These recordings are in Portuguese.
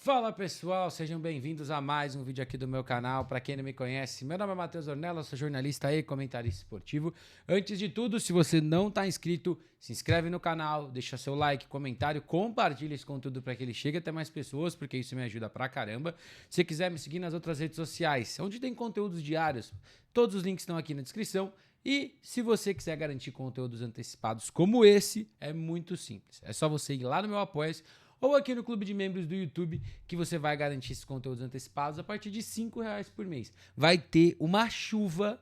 Fala pessoal, sejam bem-vindos a mais um vídeo aqui do meu canal. Para quem não me conhece, meu nome é Matheus Ornella, sou jornalista e comentarista esportivo. Antes de tudo, se você não está inscrito, se inscreve no canal, deixa seu like, comentário, compartilha esse conteúdo para que ele chegue até mais pessoas, porque isso me ajuda pra caramba. Se quiser me seguir nas outras redes sociais, onde tem conteúdos diários, todos os links estão aqui na descrição. E se você quiser garantir conteúdos antecipados como esse, é muito simples. É só você ir lá no meu Apoia-se ou aqui no clube de membros do YouTube, que você vai garantir esses conteúdos antecipados a partir de R$ 5 por mês. Vai ter uma chuva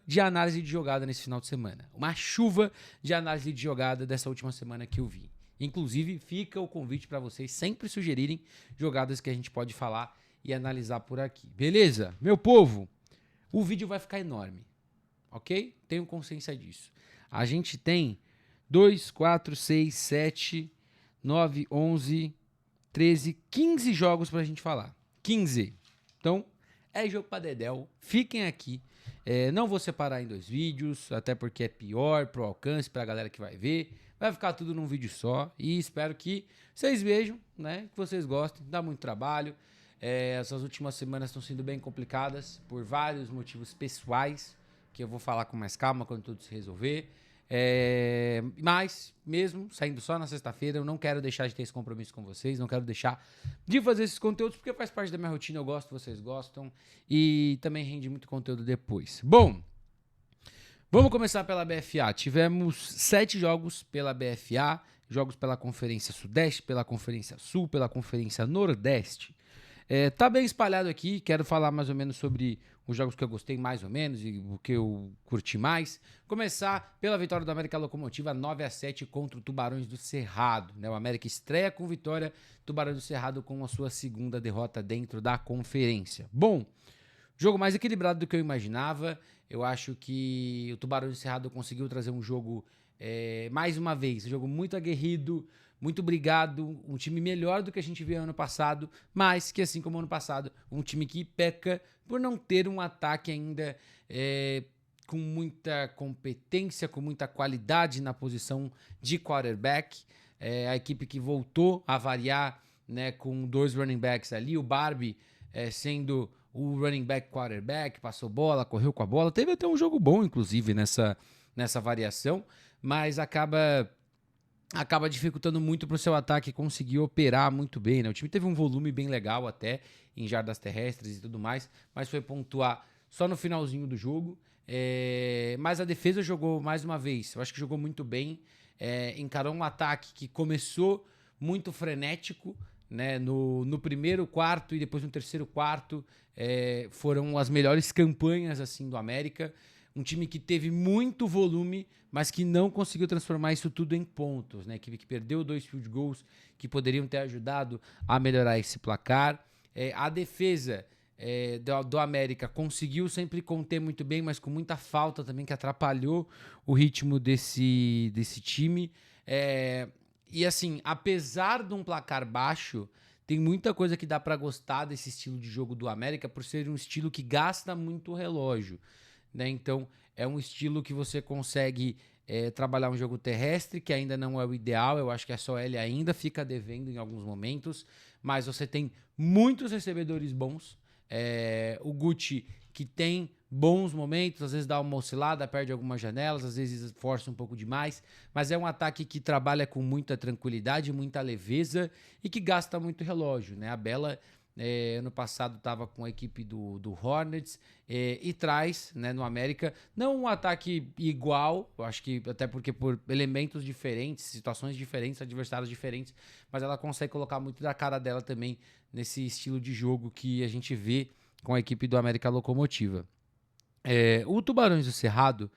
de análise de jogada nesse final de semana. Uma chuva de análise de jogada dessa última semana que eu vi. Inclusive, fica o convite para vocês sempre sugerirem jogadas que a gente pode falar e analisar por aqui. Beleza? Meu povo, o vídeo vai ficar enorme, ok? Tenham consciência disso. A gente tem 2, 4, 6, 7... 9, 11, 13, 15 jogos pra gente falar. 15. Então, é jogo pra dedéu. Fiquem aqui. Não vou separar em 2 vídeos, até porque é pior pro alcance, pra galera que vai ver. Vai ficar tudo num vídeo só. E espero que vocês vejam, né? Que vocês gostem. Dá muito trabalho. Essas últimas semanas estão sendo bem complicadas por vários motivos pessoais, que eu vou falar com mais calma quando tudo se resolver. Mas, mesmo saindo só na sexta-feira, eu não quero deixar de ter esse compromisso com vocês, não quero deixar de fazer esses conteúdos, porque faz parte da minha rotina, eu gosto, vocês gostam, e também rende muito conteúdo depois. Bom, vamos começar pela BFA. Tivemos 7 jogos pela BFA, jogos pela Conferência Sudeste, pela Conferência Sul, pela Conferência Nordeste. Tá bem espalhado aqui, quero falar mais ou menos sobre os jogos que eu gostei mais ou menos e o que eu curti mais. Começar pela vitória do América Locomotiva 9-7 contra o Tubarões do Cerrado, né? O América estreia com vitória, Tubarões do Cerrado com a sua segunda derrota dentro da conferência. Bom, jogo mais equilibrado do que eu imaginava. Eu acho que o Tubarões do Cerrado conseguiu trazer um jogo, mais uma vez, um jogo muito aguerrido, muito brigado, um time melhor do que a gente viu ano passado, mas que, assim como ano passado, um time que peca por não ter um ataque ainda com muita competência, com muita qualidade na posição de quarterback. A equipe que voltou a variar, né, com 2 running backs ali, o Barbie sendo o running back quarterback, passou bola, correu com a bola, teve até um jogo bom, inclusive, nessa variação, mas acaba dificultando muito para o seu ataque conseguir operar muito bem, né? O time teve um volume bem legal até em jardas terrestres e tudo mais, mas foi pontuar só no finalzinho do jogo. Mas a defesa jogou mais uma vez, eu acho que jogou muito bem, encarou um ataque que começou muito frenético, né? No primeiro quarto e depois no terceiro quarto foram as melhores campanhas assim do América. Um time que teve muito volume, mas que não conseguiu transformar isso tudo em pontos, né? Equipe que perdeu 2 field goals que poderiam ter ajudado a melhorar esse placar. A defesa do América conseguiu sempre conter muito bem, mas com muita falta também, que atrapalhou o ritmo desse time. E assim, apesar de um placar baixo, tem muita coisa que dá para gostar desse estilo de jogo do América, por ser um estilo que gasta muito relógio, né? Então, é um estilo que você consegue trabalhar um jogo terrestre, que ainda não é o ideal. Eu acho que a SOL ainda fica devendo em alguns momentos, mas você tem muitos recebedores bons. O Gucci, que tem bons momentos, às vezes dá uma oscilada, perde algumas janelas, às vezes força um pouco demais, mas é um ataque que trabalha com muita tranquilidade, muita leveza e que gasta muito relógio, né? A Bela ano passado estava com a equipe do Hornets e traz, né, no América, não um ataque igual, eu acho que até porque por elementos diferentes, situações diferentes, adversários diferentes, mas ela consegue colocar muito da cara dela também nesse estilo de jogo que a gente vê com a equipe do América Locomotiva. O Tubarões do Cerrado,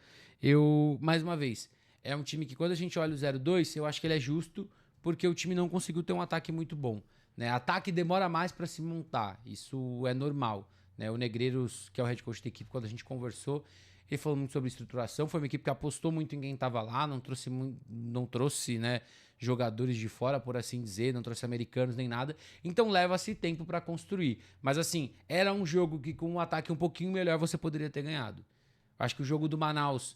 mais uma vez, é um time que quando a gente olha o 0-2, eu acho que ele é justo, porque o time não conseguiu ter um ataque muito bom, né? Ataque demora mais para se montar, isso é normal, né? O Negreiros, que é o head coach da equipe, quando a gente conversou, ele falou muito sobre estruturação. Foi uma equipe que apostou muito em quem estava lá, não trouxe, né, jogadores de fora, por assim dizer, não trouxe americanos nem nada, então leva-se tempo para construir. Mas assim, era um jogo que com um ataque um pouquinho melhor você poderia ter ganhado. Acho que o jogo do Manaus,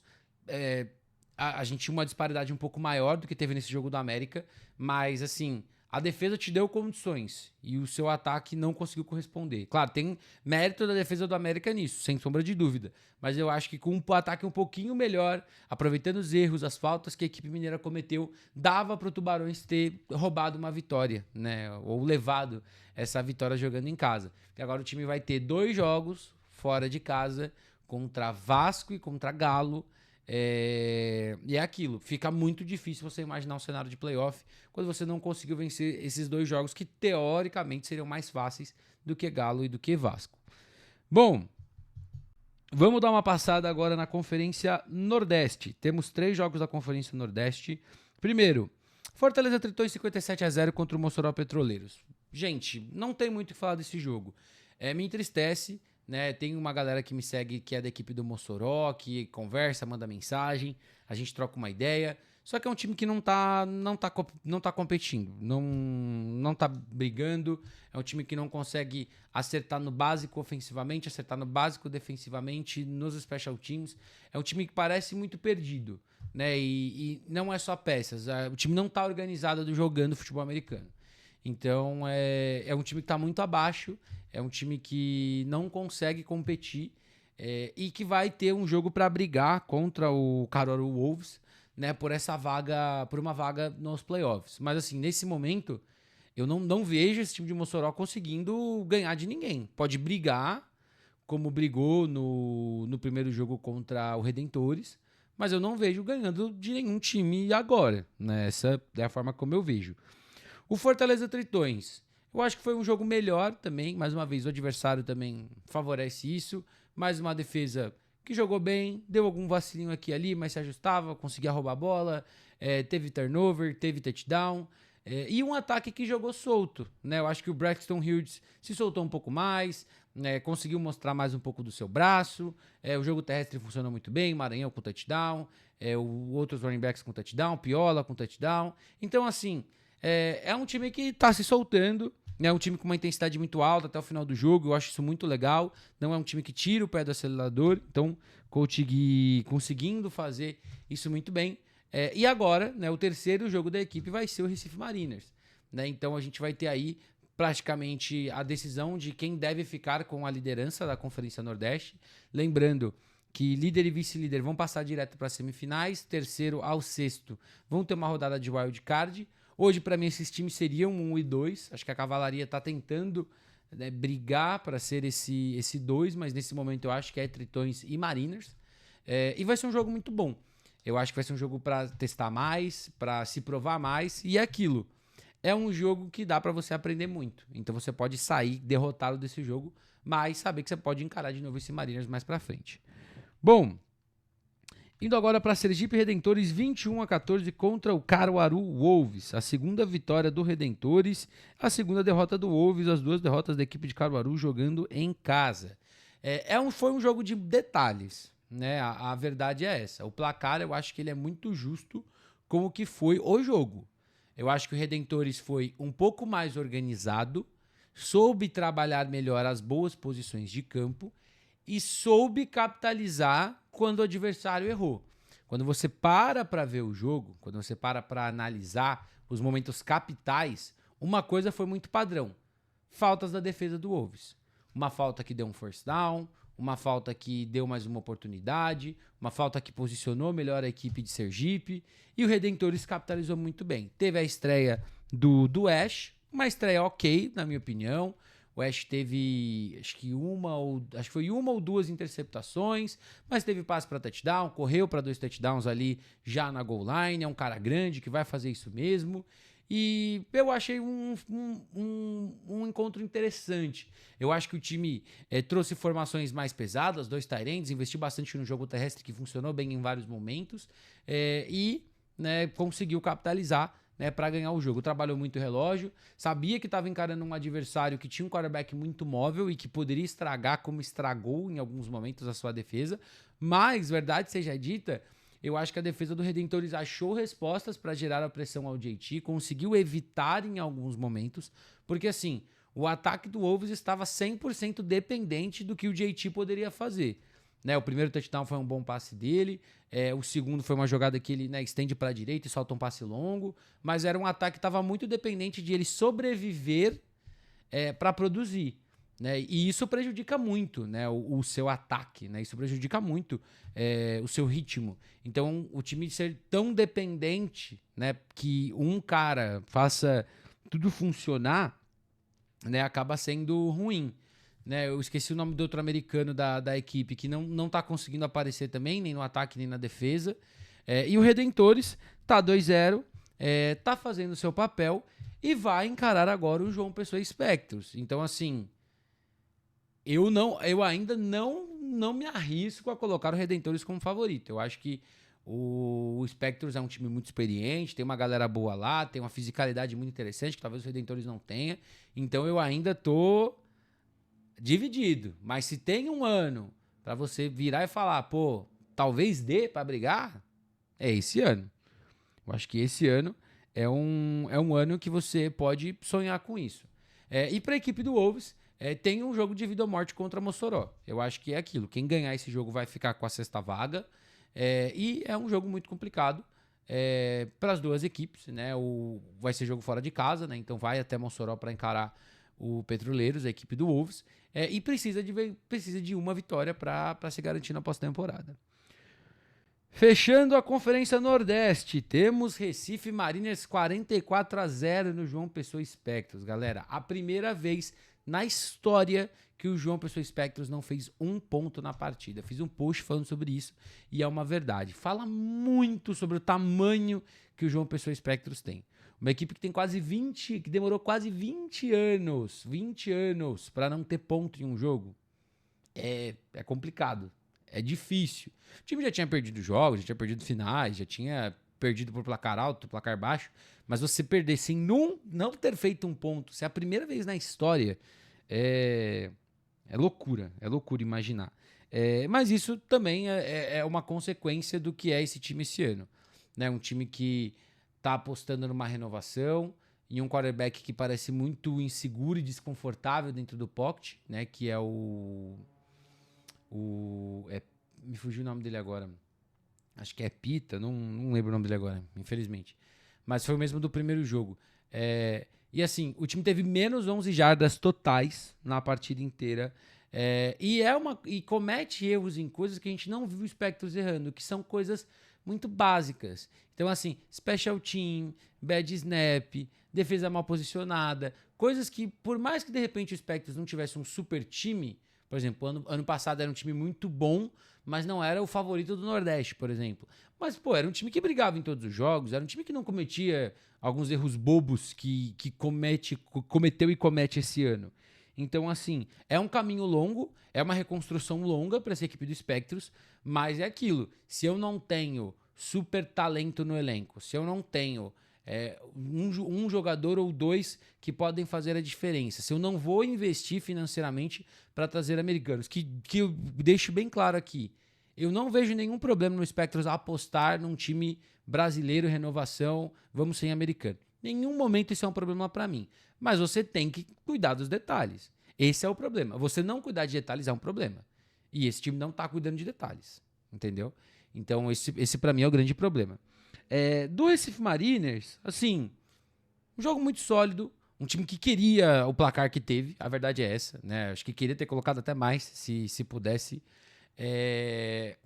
a gente tinha uma disparidade um pouco maior do que teve nesse jogo do América, mas assim, a defesa te deu condições e o seu ataque não conseguiu corresponder. Claro, tem mérito da defesa do América nisso, sem sombra de dúvida. Mas eu acho que com um ataque um pouquinho melhor, aproveitando os erros, as faltas que a equipe mineira cometeu, dava para o Tubarões ter roubado uma vitória, né? Ou levado essa vitória jogando em casa. Porque agora o time vai ter 2 jogos fora de casa contra Vasco e contra Galo. E é aquilo, fica muito difícil você imaginar um cenário de playoff quando você não conseguiu vencer esses 2 jogos que teoricamente seriam mais fáceis do que Galo e do que Vasco. Bom, vamos dar uma passada agora na Conferência Nordeste. Temos 3 jogos da Conferência Nordeste. Primeiro, Fortaleza tritou em 57-0 contra o Mossoró Petroleiros. Gente, não tem muito o que falar desse jogo. Me entristece, né? Tem uma galera que me segue que é da equipe do Mossoró, que conversa, manda mensagem, a gente troca uma ideia. Só que é um time que não tá competindo, não tá brigando. É um time que não consegue acertar no básico ofensivamente, acertar no básico defensivamente, nos special teams. É um time que parece muito perdido, né? E não é só peças. O time não tá organizado jogando futebol americano. Então é um time que tá muito abaixo. É um time que não consegue competir e que vai ter um jogo para brigar contra o Caruaru Wolves, né, por uma vaga nos playoffs. Mas assim, nesse momento, eu não vejo esse time de Mossoró conseguindo ganhar de ninguém. Pode brigar, como brigou no primeiro jogo contra o Redentores, mas eu não vejo ganhando de nenhum time agora, né? Essa é a forma como eu vejo. O Fortaleza Tritões, eu acho que foi um jogo melhor também. Mais uma vez, o adversário também favorece isso. Mais uma defesa que jogou bem, deu algum vacilinho aqui e ali, mas se ajustava, conseguia roubar a bola, teve turnover, teve touchdown. E um ataque que jogou solto, né? Eu acho que o Braxton Hughes se soltou um pouco mais, né? Conseguiu mostrar mais um pouco do seu braço. O jogo terrestre funcionou muito bem, Maranhão com touchdown, outros running backs com touchdown, Piola com touchdown. Então, assim, é um time que tá se soltando, é um time com uma intensidade muito alta até o final do jogo. Eu acho isso muito legal. Não é um time que tira o pé do acelerador. Então, conseguindo fazer isso muito bem. E agora, né, o terceiro jogo da equipe vai ser o Recife Mariners, né? Então, a gente vai ter aí praticamente a decisão de quem deve ficar com a liderança da Conferência Nordeste. Lembrando que líder e vice-líder vão passar direto para as semifinais. Terceiro ao sexto vão ter uma rodada de wild card. Hoje, para mim, esses times seriam 1 e 2. Acho que a Cavalaria está tentando, né, brigar para ser esse 2, mas nesse momento eu acho que é Tritões e Mariners. E vai ser um jogo muito bom. Eu acho que vai ser um jogo para testar mais, para se provar mais. E é aquilo. É um jogo que dá para você aprender muito. Então você pode sair derrotado desse jogo, mas saber que você pode encarar de novo esse Mariners mais para frente. Bom, indo agora para Sergipe Redentores 21-14 contra o Caruaru Wolves. A segunda vitória do Redentores, a segunda derrota do Wolves, as 2 derrotas da equipe de Caruaru jogando em casa. Foi um jogo de detalhes, né? A verdade é essa. O placar, eu acho que ele é muito justo com o que foi o jogo. Eu acho que o Redentores foi um pouco mais organizado, soube trabalhar melhor as boas posições de campo e soube capitalizar quando o adversário errou. Quando você para ver o jogo, quando você para analisar os momentos capitais, uma coisa foi muito padrão. Faltas da defesa do Wolves. Uma falta que deu um first down, uma falta que deu mais uma oportunidade, uma falta que posicionou melhor a equipe de Sergipe, e o Redentores capitalizou muito bem. Teve a estreia do Ash, uma estreia ok, na minha opinião. O Ash teve, acho que foi uma ou 2 interceptações, mas teve passe para touchdown, correu para 2 touchdowns ali já na goal line. É um cara grande que vai fazer isso mesmo. E eu achei um encontro interessante. Eu acho que o time trouxe formações mais pesadas, 2 tight ends, investiu bastante no jogo terrestre, que funcionou bem em vários momentos, e, né, conseguiu capitalizar, né, para ganhar o jogo. Trabalhou muito o relógio, sabia que estava encarando um adversário que tinha um quarterback muito móvel e que poderia estragar, como estragou em alguns momentos a sua defesa, mas, verdade seja dita, eu acho que a defesa do Redentores achou respostas para gerar a pressão ao JT, conseguiu evitar em alguns momentos, porque assim, o ataque do Wolves estava 100% dependente do que o JT poderia fazer, né? O primeiro touchdown foi um bom passe dele, o segundo foi uma jogada que ele, né, estende para a direita e solta um passe longo, mas era um ataque que estava muito dependente de ele sobreviver para produzir. Né? E isso prejudica muito, né, o seu ataque, né? Isso prejudica muito o seu ritmo. Então, o time ser tão dependente, né, que um cara faça tudo funcionar, né, acaba sendo ruim. Né? Eu esqueci o nome do outro americano da equipe, que não tá conseguindo aparecer também, nem no ataque, nem na defesa. E o Redentores tá 2-0, tá fazendo o seu papel e vai encarar agora o João Pessoa Spectros. Então, assim, eu ainda não me arrisco a colocar o Redentores como favorito. Eu acho que o Spectros é um time muito experiente, tem uma galera boa lá, tem uma fisicalidade muito interessante, que talvez os Redentores não tenha. Então eu ainda tô dividido. Mas se tem um ano para você virar e falar, pô, talvez dê para brigar, é esse ano. Eu acho que esse ano é um ano que você pode sonhar com isso. E para a equipe do Wolves, tem um jogo de vida ou morte contra Mossoró. Eu acho que é aquilo. Quem ganhar esse jogo vai ficar com a sexta vaga. E é um jogo muito complicado para as duas equipes. Né? Vai ser jogo fora de casa, né? Então vai até Mossoró para encarar o Petroleiros, a equipe do Wolves. E precisa de uma vitória para se garantir na pós-temporada. Fechando a Conferência Nordeste, temos Recife Mariners 44-0 no João Pessoa Spectros. Galera, a primeira vez na história que o João Pessoa Spectros não fez um ponto na partida. Fiz um post falando sobre isso e é uma verdade. Fala muito sobre o tamanho que o João Pessoa Spectros tem. Uma equipe que tem que demorou quase 20 anos para não ter ponto em um jogo. É complicado. É difícil. O time já tinha perdido jogos, já tinha perdido finais, já tinha perdido por placar alto, placar baixo, mas você perder sem não ter feito um ponto, se é a primeira vez na história, é loucura imaginar. Mas isso também é uma consequência do que é esse time esse ano. Né? Um time que tá apostando numa renovação, em um quarterback que parece muito inseguro e desconfortável dentro do pocket, né? Que é me fugiu o nome dele agora. Acho que é Pita, não lembro o nome dele agora, infelizmente. Mas foi o mesmo do primeiro jogo. E assim, o time teve menos 11 jardas totais na partida inteira. E comete erros em coisas que a gente não viu o Spectros errando, que são coisas muito básicas. Então, assim, special team, bad snap, defesa mal posicionada, coisas que, por mais que de repente o Spectros não tivesse um super time, por exemplo, ano passado era um time muito bom, mas não era o favorito do Nordeste, por exemplo. Mas, pô, era um time que brigava em todos os jogos, era um time que não cometia alguns erros bobos que cometeu e comete esse ano. Então, assim, é um caminho longo, é uma reconstrução longa para essa equipe do Spectros, mas é aquilo. Se eu não tenho super talento no elenco, se eu não tenho um jogador ou dois que podem fazer a diferença, se eu não vou investir financeiramente para trazer americanos, que eu deixo bem claro aqui, eu não vejo nenhum problema no Spectros apostar num time brasileiro, renovação, vamos sem americano. Nenhum momento isso é um problema para mim. Mas você tem que cuidar dos detalhes. Esse é o problema. Você não cuidar de detalhes é um problema. E esse time não tá cuidando de detalhes. Entendeu? Então, esse para mim é o grande problema. Do Recife Mariners, assim, um jogo muito sólido. Um time que queria o placar que teve. A verdade é essa, né? Acho que queria ter colocado até mais, se pudesse.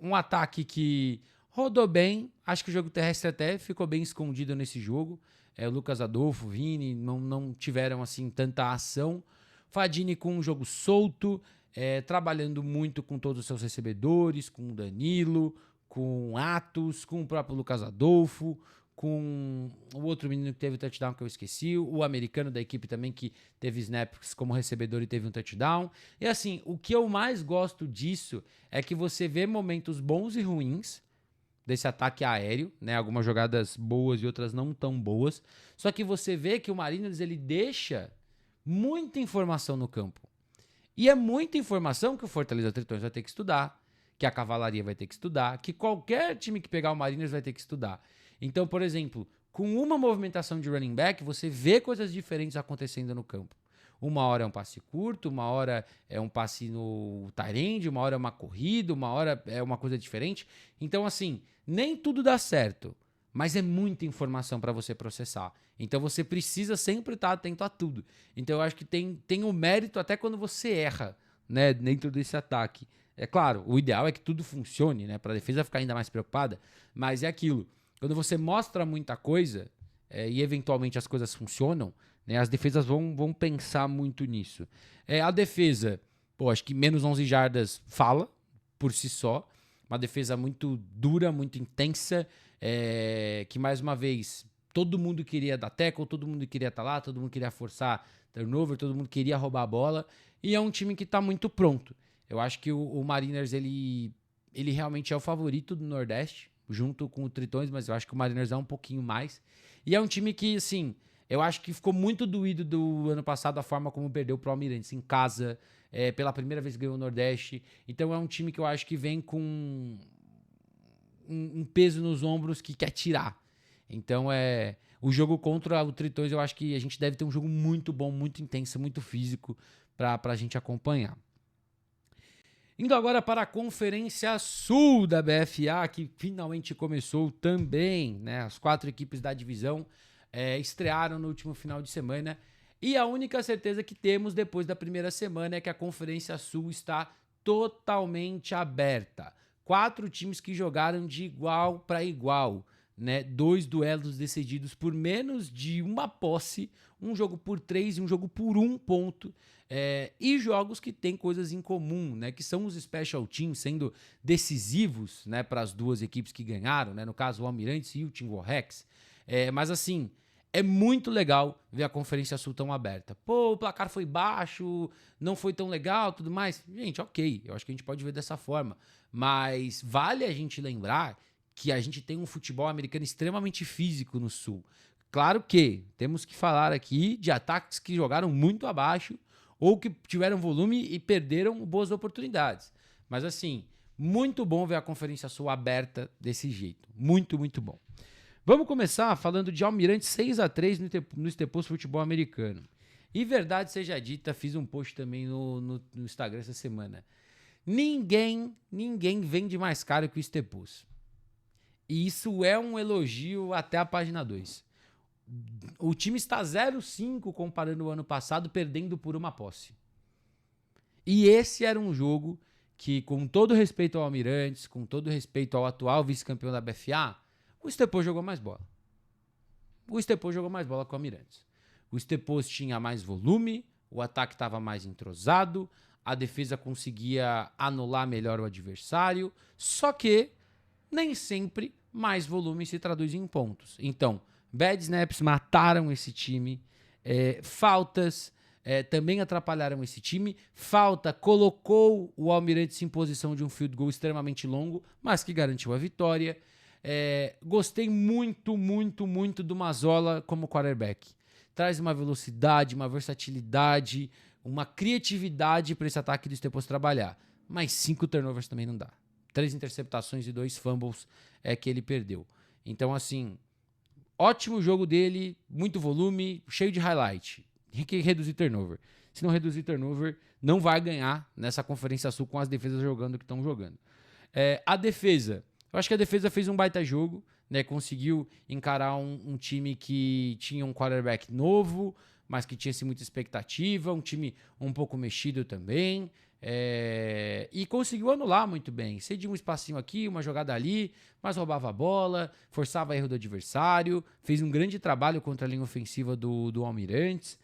Um ataque que rodou bem. Acho que o jogo terrestre até ficou bem escondido nesse jogo. O Lucas Adolfo, Vini, não tiveram assim tanta ação. Fadini com um jogo solto, trabalhando muito com todos os seus recebedores, com o Danilo, com o Atos, com o próprio Lucas Adolfo, com o outro menino que teve o touchdown que eu esqueci, o americano da equipe também que teve snaps como recebedor e teve um touchdown. E assim, o que eu mais gosto disso é que você vê momentos bons e ruins desse ataque aéreo, né? Algumas jogadas boas e outras não tão boas. Só que você vê que o Mariners ele deixa muita informação no campo. E é muita informação que o Fortaleza Tritões vai ter que estudar, que a Cavalaria vai ter que estudar, que qualquer time que pegar o Mariners vai ter que estudar. Então, por exemplo, com uma movimentação de running back, você vê coisas diferentes acontecendo no campo. Uma hora é um passe curto, uma hora é um passe no tight end, uma hora é uma corrida, uma hora é uma coisa diferente. Então, assim, nem tudo dá certo, mas é muita informação para você processar. Então, você precisa sempre estar atento a tudo. Então, eu acho que tem o mérito até quando você erra, né, dentro desse ataque. É claro, o ideal é que tudo funcione, né, para a defesa ficar ainda mais preocupada, mas é aquilo. Quando você mostra muita coisa e eventualmente as coisas funcionam, né, as defesas vão pensar muito nisso. A defesa, acho que menos 11 jardas fala por si só. Uma defesa muito dura, muito intensa, que mais uma vez todo mundo queria dar tackle, todo mundo queria estar lá, todo mundo queria forçar turnover, todo mundo queria roubar a bola. E é um time que está muito pronto. Eu acho que o Mariners ele realmente é o favorito do Nordeste, junto com o Tritões, mas eu acho que o Mariners é um pouquinho mais. E é um time que, assim, eu acho que ficou muito doído do ano passado a forma como perdeu pro Almirantes em casa, pela primeira vez ganhou o Nordeste. Então é um time que eu acho que vem com um peso nos ombros que quer tirar. Então o jogo contra o Tritões, eu acho que a gente deve ter um jogo muito bom, muito intenso, muito físico pra gente acompanhar. Indo agora para a Conferência Sul da BFA, que finalmente começou também, né? As 4 equipes da divisão estrearam no último final de semana. E a única certeza que temos depois da primeira semana é que a Conferência Sul está totalmente aberta. 4 times que jogaram de igual para igual, né? 2 duelos decididos por menos de uma posse, um jogo por 3 e um jogo por 1 ponto. E jogos que têm coisas em comum, né? Que são os special teams sendo decisivos, né, para as 2 equipes que ganharam, né? No caso, o Almirantes e o Timberwolves. Mas assim, é muito legal ver a Conferência Sul tão aberta. Pô, o placar foi baixo, não foi tão legal, tudo mais. Gente, ok, eu acho que a gente pode ver dessa forma. Mas vale a gente lembrar que a gente tem um futebol americano extremamente físico no Sul. Claro que temos que falar aqui de ataques que jogaram muito abaixo ou que tiveram volume e perderam boas oportunidades. Mas assim, muito bom ver a Conferência Sul aberta desse jeito. Muito, muito bom. Vamos começar falando de Almirante 6-3 no Staples Futebol Americano. E verdade seja dita, fiz um post também no Instagram essa semana. Ninguém vende mais caro que o Staples. E isso é um elogio até a página 2. O time está 0-5 comparando o ano passado, perdendo por uma posse. E esse era um jogo que, com todo respeito ao Almirantes, com todo respeito ao atual vice-campeão da BFA, o Staples jogou mais bola. O Staples jogou mais bola que o Almirantes. O Staples tinha mais volume, o ataque estava mais entrosado, a defesa conseguia anular melhor o adversário, só que nem sempre mais volume se traduz em pontos. Então, bad snaps mataram esse time, faltas também atrapalharam esse time. Falta colocou o Almirantes em posição de um field goal extremamente longo, mas que garantiu a vitória. Gostei muito do Mazzola como quarterback. Traz uma velocidade, uma versatilidade, uma criatividade para esse ataque do Staples trabalhar. Mas 5 turnovers também não dá. 3 interceptações e 2 fumbles que ele perdeu. Então, assim, ótimo jogo dele, muito volume, cheio de highlight. Tem que reduzir turnover. Se não reduzir turnover, não vai ganhar nessa Conferência Sul com as defesas jogando o que estão jogando. A defesa, eu acho que a defesa fez um baita jogo, né? Conseguiu encarar um time que tinha um quarterback novo, mas que tinha muita expectativa, um time um pouco mexido também. E conseguiu anular muito bem. Cedia um espacinho aqui, uma jogada ali, mas roubava a bola, forçava erro do adversário, fez um grande trabalho contra a linha ofensiva do Almirantes,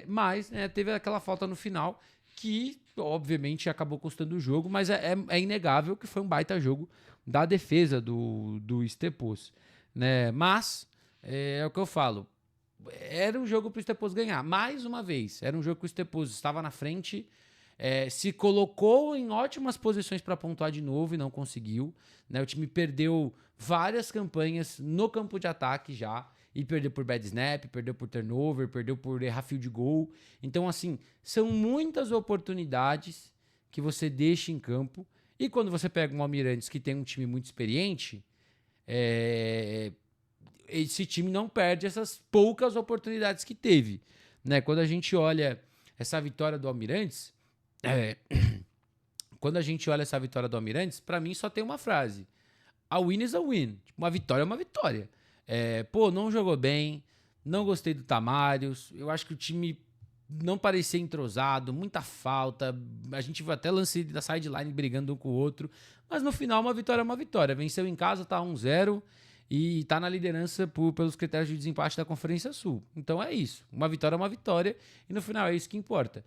mas teve aquela falta no final que, obviamente, acabou custando o jogo, mas é inegável que foi um baita jogo da defesa do Staples, né? Mas, é o que eu falo, era um jogo para o Staples ganhar. Mais uma vez, era um jogo que o Staples estava na frente, se colocou em ótimas posições para pontuar de novo e não conseguiu, né? O time perdeu várias campanhas no campo de ataque já, e perdeu por bad snap, perdeu por turnover, perdeu por errar field goal. Então, assim, são muitas oportunidades que você deixa em campo, e quando você pega um Almirantes que tem um time muito experiente, esse time não perde essas poucas oportunidades que teve, né? Quando a gente olha essa vitória do Almirantes, quando a gente olha essa vitória do Almirantes, pra mim só tem uma frase: a win is a win. Tipo, uma vitória é uma vitória. Não jogou bem, não gostei do Tamarius, eu acho que o time não parecia entrosado, muita falta, a gente viu até lance da sideline brigando um com o outro, mas no final uma vitória é uma vitória. Venceu em casa, tá 1-0 e tá na liderança pelos critérios de desempate da Conferência Sul. Então é isso, uma vitória é uma vitória e no final é isso que importa.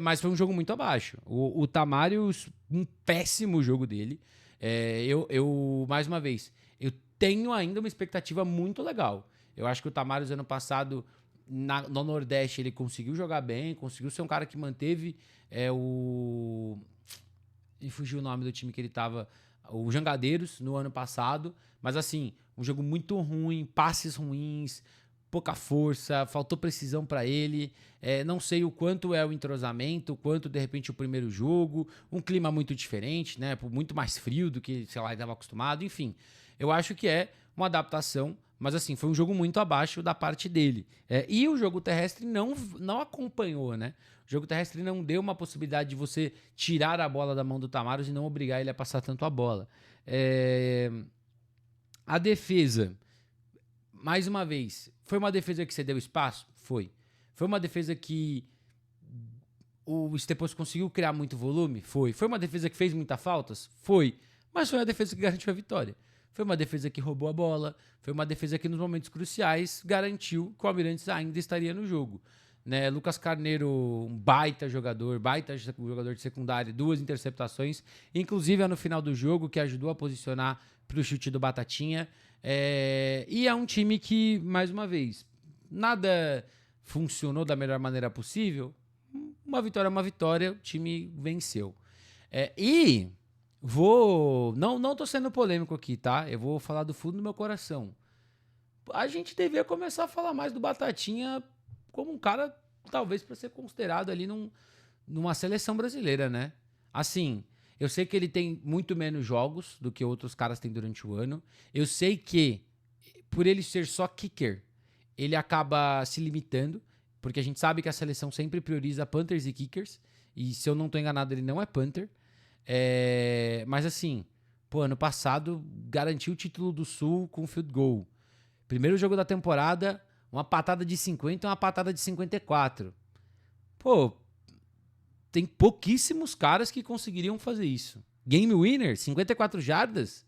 Mas foi um jogo muito abaixo. O Tamarius, um péssimo jogo dele. Mais uma vez, eu tenho ainda uma expectativa muito legal. Eu acho que o Tamarius ano passado no Nordeste ele conseguiu jogar bem, conseguiu ser um cara que manteve e fugiu o nome do time que ele tava, o Jangadeiros, no ano passado, mas assim, um jogo muito ruim, passes ruins, pouca força, faltou precisão para ele, não sei o quanto é o entrosamento, o quanto de repente o primeiro jogo, um clima muito diferente, né, muito mais frio do que, sei lá, ele estava acostumado, enfim, eu acho que é uma adaptação, mas assim, foi um jogo muito abaixo da parte dele. E o jogo terrestre não acompanhou, né? O jogo terrestre não deu uma possibilidade de você tirar a bola da mão do Tamarius e não obrigar ele a passar tanto a bola. A defesa, mais uma vez, foi uma defesa que cedeu espaço? Foi. Foi uma defesa que o Stepos conseguiu criar muito volume? Foi. Foi uma defesa que fez muitas faltas? Foi. Mas foi a defesa que garantiu a vitória. Foi uma defesa que roubou a bola, foi uma defesa que nos momentos cruciais garantiu que o Almirantes ainda estaria no jogo. Né? Lucas Carneiro, um baita jogador de secundária, 2 interceptações, inclusive no final do jogo, que ajudou a posicionar para o chute do Batatinha. E é um time que, mais uma vez, nada funcionou da melhor maneira possível. Uma vitória é uma vitória, o time venceu. Não tô sendo polêmico aqui, tá? Eu vou falar do fundo do meu coração. A gente devia começar a falar mais do Batatinha como um cara, talvez, para ser considerado ali numa seleção brasileira, né? Assim, eu sei que ele tem muito menos jogos do que outros caras têm durante o ano. Eu sei que, por ele ser só kicker, ele acaba se limitando, porque a gente sabe que a seleção sempre prioriza punters e kickers, e se eu não tô enganado, ele não é punter. Mas assim, ano passado garantiu o título do Sul com field goal. Primeiro jogo da temporada, uma patada de 50 e uma patada de 54. Tem pouquíssimos caras que conseguiriam fazer isso. Game winner, 54 jardas,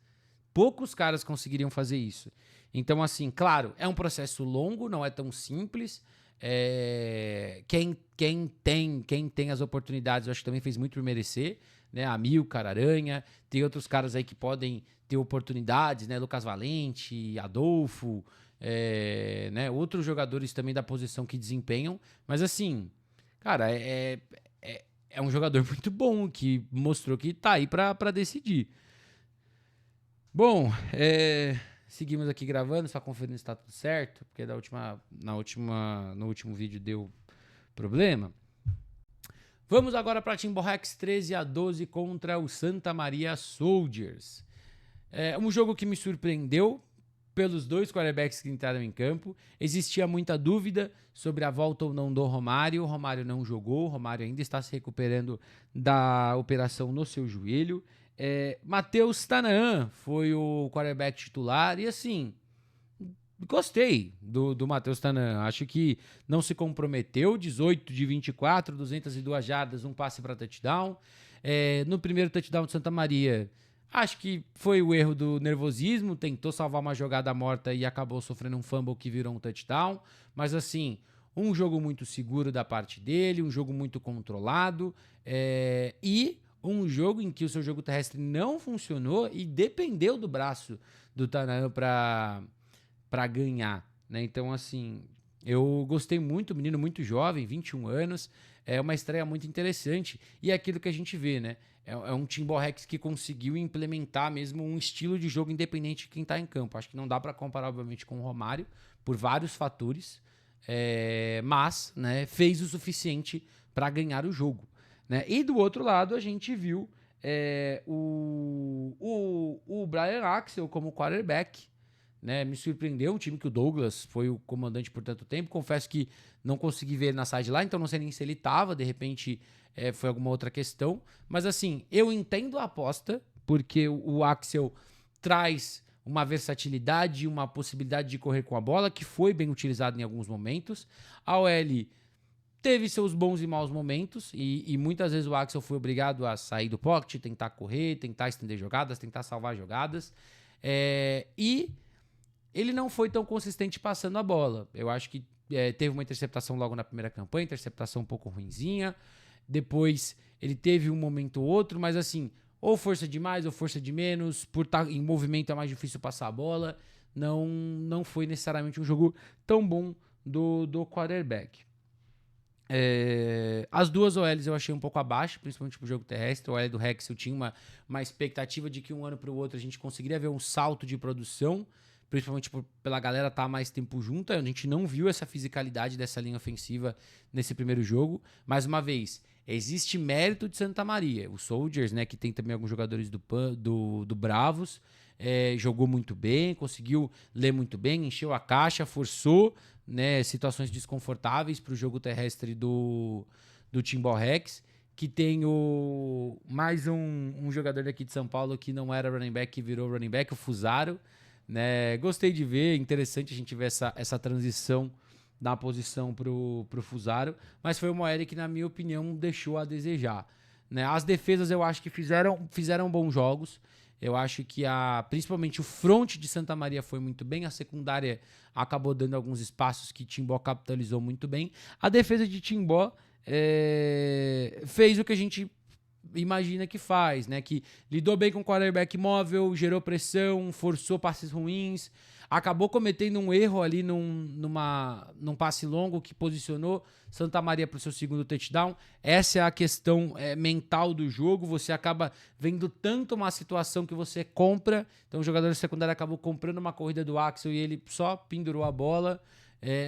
poucos caras conseguiriam fazer isso. Então assim, claro, é um processo longo, não é tão simples. Quem tem as oportunidades, eu acho que também fez muito por merecer, né? Amilcar, Aranha, tem outros caras aí que podem ter oportunidades, né? Lucas Valente, Adolfo, né? Outros jogadores também da posição que desempenham, mas assim, cara, é um jogador muito bom que mostrou que tá aí pra decidir. Bom, seguimos aqui gravando, só conferindo se tá tudo certo, porque no último vídeo deu problema. Vamos agora para Timberhawks 13-12 contra o Santa Maria Soldiers. Um jogo que me surpreendeu pelos 2 quarterbacks que entraram em campo. Existia muita dúvida sobre a volta ou não do Romário. O Romário não jogou, o Romário ainda está se recuperando da operação no seu joelho. Matheus Tanaan foi o quarterback titular e assim, gostei do Matheus Tanaan. Acho que não se comprometeu, 18 de 24, 202 jardas, um passe para touchdown. No primeiro touchdown de Santa Maria, acho que foi o erro do nervosismo, tentou salvar uma jogada morta e acabou sofrendo um fumble que virou um touchdown. Mas assim, um jogo muito seguro da parte dele, um jogo muito controlado e um jogo em que o seu jogo terrestre não funcionou e dependeu do braço do Tanaan para ganhar, né? Então, assim, eu gostei muito, menino muito jovem, 21 anos, é uma estreia muito interessante e é aquilo que a gente vê, né? É um Timberhawks que conseguiu implementar mesmo um estilo de jogo independente de quem tá em campo. Acho que não dá para comparar, obviamente, com o Romário, por vários fatores, mas, né, fez o suficiente para ganhar o jogo, né? E do outro lado, a gente viu o Brian Axel como quarterback, né? Me surpreendeu, um time que o Douglas foi o comandante por tanto tempo. Confesso que não consegui ver ele na sideline, então não sei nem se ele tava, de repente foi alguma outra questão. Mas assim, eu entendo a aposta, porque o Axel traz uma versatilidade, uma possibilidade de correr com a bola, que foi bem utilizado em alguns momentos. A OL teve seus bons e maus momentos, e muitas vezes o Axel foi obrigado a sair do pocket, tentar correr, tentar estender jogadas, tentar salvar jogadas. E ele não foi tão consistente passando a bola. Eu acho que teve uma interceptação logo na primeira campanha, interceptação um pouco ruinzinha. Depois ele teve um momento ou outro, mas assim, ou força de mais ou força de menos, por estar em movimento é mais difícil passar a bola. Não foi necessariamente um jogo tão bom do quarterback. As duas OLs eu achei um pouco abaixo, principalmente pro jogo terrestre. O OL do Rex eu tinha uma expectativa de que um ano para o outro a gente conseguiria ver um salto de produção, principalmente pela galera estar mais tempo junto. A gente não viu essa fisicalidade dessa linha ofensiva nesse primeiro jogo. Mais uma vez, existe mérito de Santa Maria. O Soldiers, né, que tem também alguns jogadores do Bravos, jogou muito bem, conseguiu ler muito bem, encheu a caixa, forçou, né, situações desconfortáveis para o jogo terrestre do Timbó Rex, que tem mais um jogador daqui de São Paulo que não era running back, que virou running back, o Fusaro. Né? Gostei de ver, interessante a gente ver essa transição da posição pro Fusaro, mas foi uma OL que, na minha opinião, deixou a desejar. Né? As defesas eu acho que fizeram bons jogos. Eu acho que principalmente o front de Santa Maria foi muito bem, a secundária acabou dando alguns espaços que Timbó capitalizou muito bem. A defesa de Timbó fez o que a gente imagina que faz, né? Que lidou bem com o quarterback móvel, gerou pressão, forçou passes ruins, acabou cometendo um erro ali num passe longo que posicionou Santa Maria para o seu segundo touchdown. Essa é a questão mental do jogo. Você acaba vendo tanto uma situação que você compra. Então o jogador secundário acabou comprando uma corrida do Axel e ele só pendurou a bola.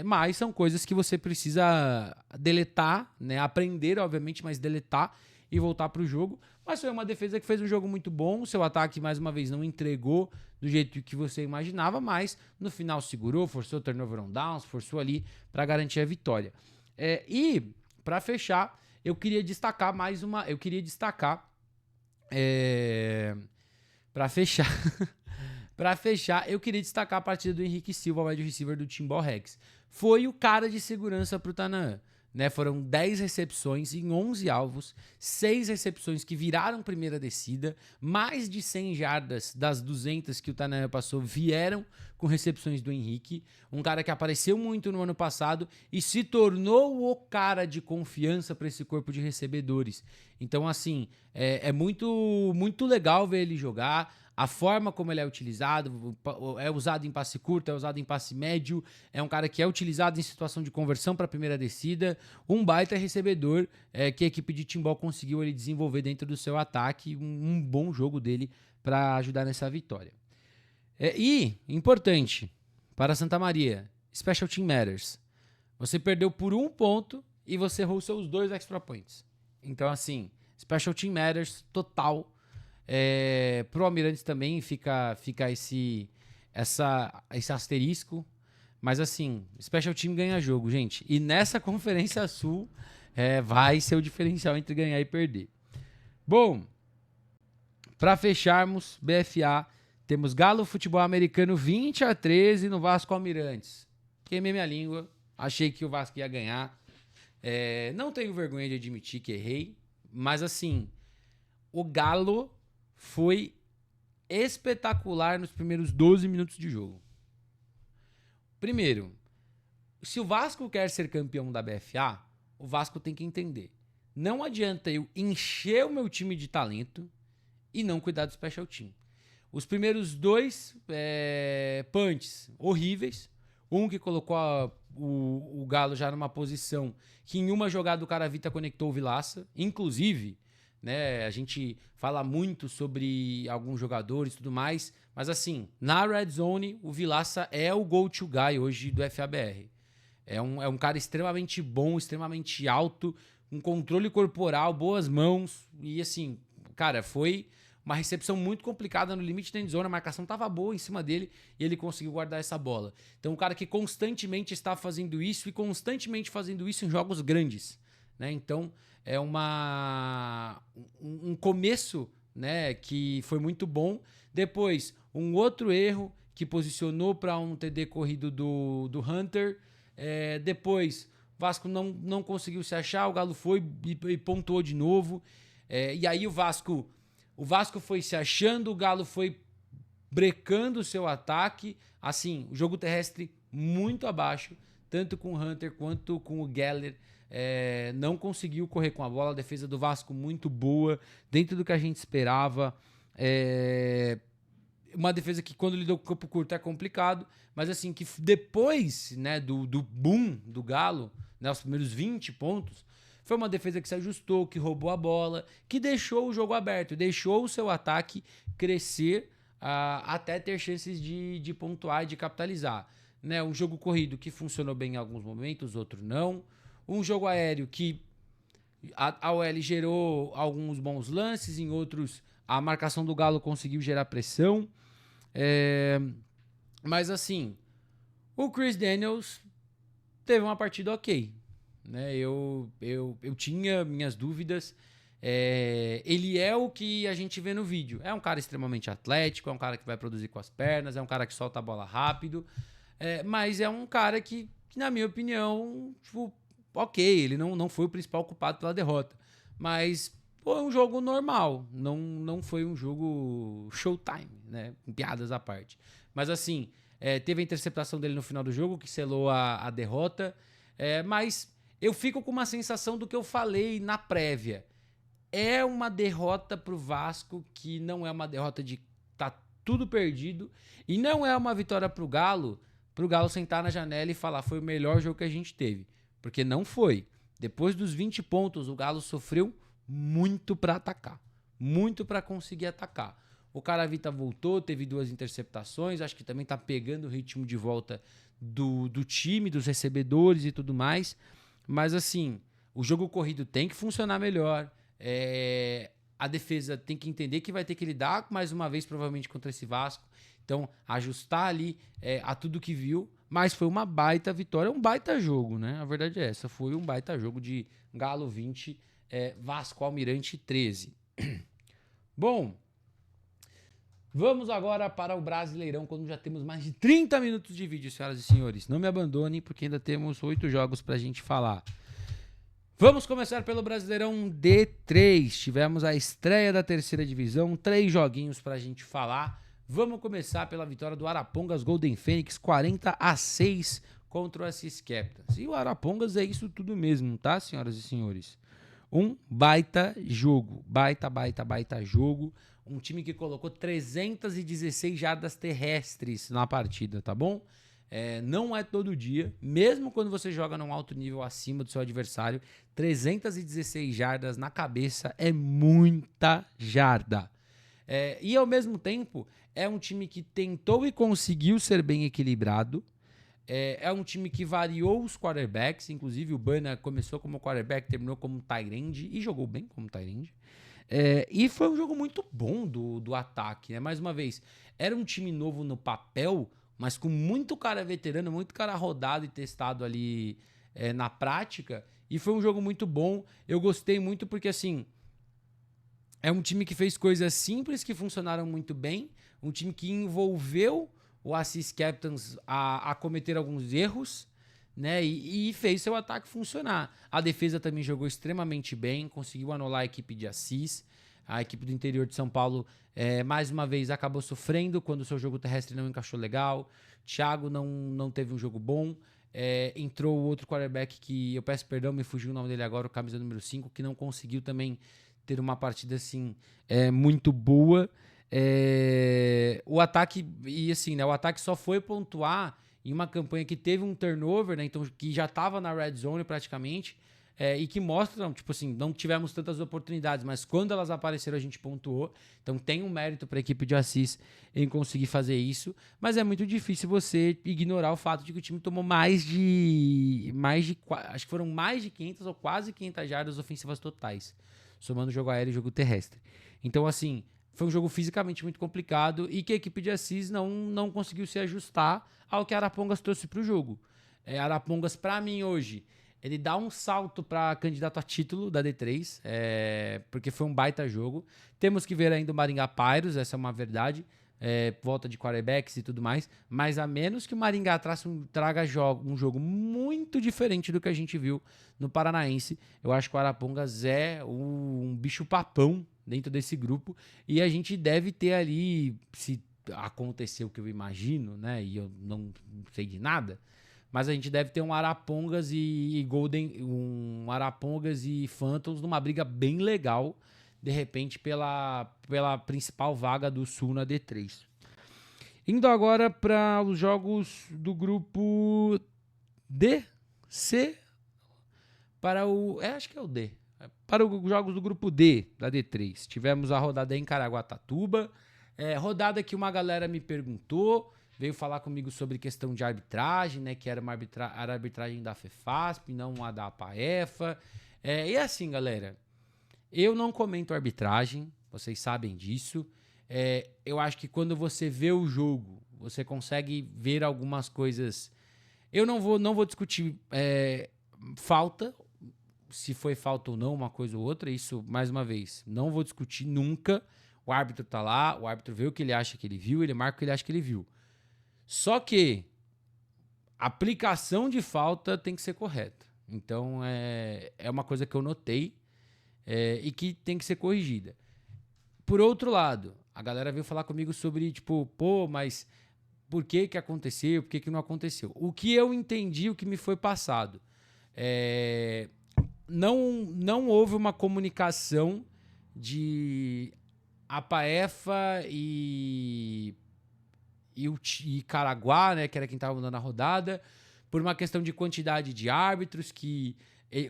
Mas são coisas que você precisa deletar, né? Aprender, obviamente, mas deletar e voltar para o jogo. Mas foi uma defesa que fez um jogo muito bom. O seu ataque, mais uma vez, não entregou do jeito que você imaginava, mas no final segurou, forçou turnover on downs, forçou ali para garantir a vitória. E, para fechar, eu queria destacar mais uma... Eu queria destacar... Para fechar... Para fechar, eu queria destacar a partida do Henrique Silva, wide receiver do Timbó Rex. Foi o cara de segurança pro Tanaan. Né, foram 10 recepções em 11 alvos, 6 recepções que viraram primeira descida, mais de 100 jardas das 200 que o Tanaan passou vieram com recepções do Henrique, um cara que apareceu muito no ano passado e se tornou o cara de confiança para esse corpo de recebedores. Então, assim, é muito, muito legal ver ele jogar. A forma como ele é utilizado, é usado em passe curto, é usado em passe médio, é um cara que é utilizado em situação de conversão para a primeira descida, um baita recebedor que a equipe de Timbó conseguiu ele desenvolver dentro do seu ataque, um bom jogo dele para ajudar nessa vitória. E, importante, para Santa Maria, Special Team Matters. Você perdeu por 1 ponto e você errou seus 2 extra points. Então, assim, Special Team Matters total. Pro Almirantes também fica esse asterisco, mas assim, Special Team ganha jogo, gente, e nessa Conferência Sul vai ser o diferencial entre ganhar e perder. Bom, para fecharmos, BFA, temos Galo Futebol Americano 20-13 no Vasco Almirantes. Queimei minha língua, achei que o Vasco ia ganhar, não tenho vergonha de admitir que errei, mas assim, o Galo foi espetacular nos primeiros 12 minutos de jogo. Primeiro, se o Vasco quer ser campeão da BFA, o Vasco tem que entender. Não adianta eu encher o meu time de talento e não cuidar do special team. Os primeiros 2 punts horríveis. Um que colocou o Galo já numa posição que em uma jogada o Caravita conectou o Vilaça. Inclusive... Né, a gente fala muito sobre alguns jogadores e tudo mais, mas assim, na Red Zone, o Vilaça é o go-to guy hoje do FABR. É um cara extremamente bom, extremamente alto, um controle corporal, boas mãos, e assim, cara, foi uma recepção muito complicada no limite da endzone, a marcação estava boa em cima dele e ele conseguiu guardar essa bola. Então, um cara que constantemente está fazendo isso e constantemente fazendo isso em jogos grandes, né? Então, é um começo, né, que foi muito bom. Depois, um outro erro que posicionou para um TD corrido do Hunter. Depois, o Vasco não conseguiu se achar, o Galo foi e pontuou de novo. E aí o Vasco foi se achando, o Galo foi brecando o seu ataque. Assim, o jogo terrestre muito abaixo, tanto com o Hunter quanto com o Geller. Não conseguiu correr com a bola, a defesa do Vasco muito boa, dentro do que a gente esperava. Uma defesa que quando lidou com o campo curto é complicado, mas assim, que depois, né, do boom do Galo, né, os primeiros 20 pontos, foi uma defesa que se ajustou, que roubou a bola, que deixou o jogo aberto, deixou o seu ataque crescer até ter chances de pontuar e de capitalizar. Né, um jogo corrido que funcionou bem em alguns momentos, outro não. Um jogo aéreo que a OL gerou alguns bons lances, em outros a marcação do Galo conseguiu gerar pressão. Mas assim, o Chris Daniels teve uma partida ok, né? Eu tinha minhas dúvidas. Ele é o que a gente vê no vídeo. É um cara extremamente atlético, é um cara que vai produzir com as pernas, é um cara que solta a bola rápido, mas é um cara que, na minha opinião, tipo, ok, ele não foi o principal culpado pela derrota, mas foi um jogo normal, não foi um jogo showtime, né? Piadas à parte. Mas assim, teve a interceptação dele no final do jogo, que selou a derrota, mas eu fico com uma sensação do que eu falei na prévia. É uma derrota pro Vasco que não é uma derrota de tá tudo perdido, e não é uma vitória pro Galo sentar na janela e falar foi o melhor jogo que a gente teve, porque não foi. Depois dos 20 pontos, o Galo sofreu muito para atacar, muito para conseguir atacar. O Caravita voltou, teve 2 interceptações, acho que também tá pegando o ritmo de volta do time, dos recebedores e tudo mais, mas assim, o jogo corrido tem que funcionar melhor, a defesa tem que entender que vai ter que lidar mais uma vez provavelmente contra esse Vasco, então ajustar ali a tudo que viu, mas foi uma baita vitória, um baita jogo, né? A verdade é essa, foi um baita jogo de Galo 20, Vasco Almirante 13. Bom, vamos agora para o Brasileirão, quando já temos mais de 30 minutos de vídeo, senhoras e senhores. Não me abandonem, porque ainda temos 8 jogos para a gente falar. Vamos começar pelo Brasileirão D3. Tivemos a estreia da terceira divisão, 3 joguinhos para a gente falar. Vamos começar pela vitória do Arapongas Golden Fênix, 40-6 contra o Assis Capitans. E o Arapongas é isso tudo mesmo, tá, senhoras e senhores? Um baita jogo, baita jogo. Um time que colocou 316 jardas terrestres na partida, tá bom? Não é todo dia, mesmo quando você joga num alto nível acima do seu adversário, 316 jardas na cabeça é muita jarda. E ao mesmo tempo, é um time que tentou e conseguiu ser bem equilibrado. É um time que variou os quarterbacks, inclusive o Bana começou como quarterback, terminou como tight end e jogou bem como tight end. E foi um jogo muito bom do ataque, né? Mais uma vez, era um time novo no papel, mas com muito cara veterano, muito cara rodado e testado ali na prática, e foi um jogo muito bom. Eu gostei muito porque, assim, é um time que fez coisas simples que funcionaram muito bem, um time que envolveu o Assis Capitans a cometer alguns erros, né? E fez seu ataque funcionar. A defesa também jogou extremamente bem, conseguiu anular a equipe de Assis. A equipe do interior de São Paulo, mais uma vez, acabou sofrendo quando o seu jogo terrestre não encaixou legal. Thiago não teve um jogo bom. Entrou o outro quarterback que eu peço perdão, me fugiu o nome dele agora, o camisa número 5, que não conseguiu também ter uma partida assim muito boa. O ataque, e assim, né, o ataque só foi pontuar em uma campanha que teve um turnover, né, então, que já estava na red zone praticamente, e que mostra, tipo assim, não tivemos tantas oportunidades, mas quando elas apareceram a gente pontuou, então tem um mérito para a equipe de Assis em conseguir fazer isso, mas é muito difícil você ignorar o fato de que o time tomou acho que foram mais de 500 ou quase 500 jardas ofensivas totais, somando jogo aéreo e jogo terrestre. Então, assim, foi um jogo fisicamente muito complicado e que a equipe de Assis não conseguiu se ajustar ao que Arapongas trouxe para o jogo. Arapongas, para mim, hoje, ele dá um salto para candidato a título da D3, porque foi um baita jogo. Temos que ver ainda o Maringá Pyrus, essa é uma verdade. Volta de quarterbacks e tudo mais, mas a menos que o Maringá traga um jogo muito diferente do que a gente viu no Paranaense, eu acho que o Arapongas é um bicho papão dentro desse grupo, e a gente deve ter ali, se acontecer o que eu imagino, né, e eu não sei de nada, mas a gente deve ter um Arapongas e Arapongas e Phantoms numa briga bem legal, de repente, pela principal vaga do Sul na D3. Indo agora para os jogos do grupo D, C, para o... acho que é o D. Para os jogos do grupo D, da D3. Tivemos a rodada em Caraguatatuba, rodada que uma galera me perguntou, veio falar comigo sobre questão de arbitragem, né, que era uma arbitragem da FEFASP, não a da APAEFA. E assim, galera... Eu não comento arbitragem, vocês sabem disso. Eu acho que quando você vê o jogo, você consegue ver algumas coisas. Eu não vou discutir falta, se foi falta ou não, uma coisa ou outra. Isso, mais uma vez, não vou discutir nunca. O árbitro tá lá, o árbitro vê o que ele acha que ele viu, ele marca o que ele acha que ele viu. Só que a aplicação de falta tem que ser correta. Então, é uma coisa que eu notei. E que tem que ser corrigida. Por outro lado, a galera veio falar comigo sobre, tipo, mas por que aconteceu, por que não aconteceu? O que eu entendi, o que me foi passado, não houve uma comunicação de APAEFA e Caraguá, né, que era quem estava mandando a rodada, por uma questão de quantidade de árbitros que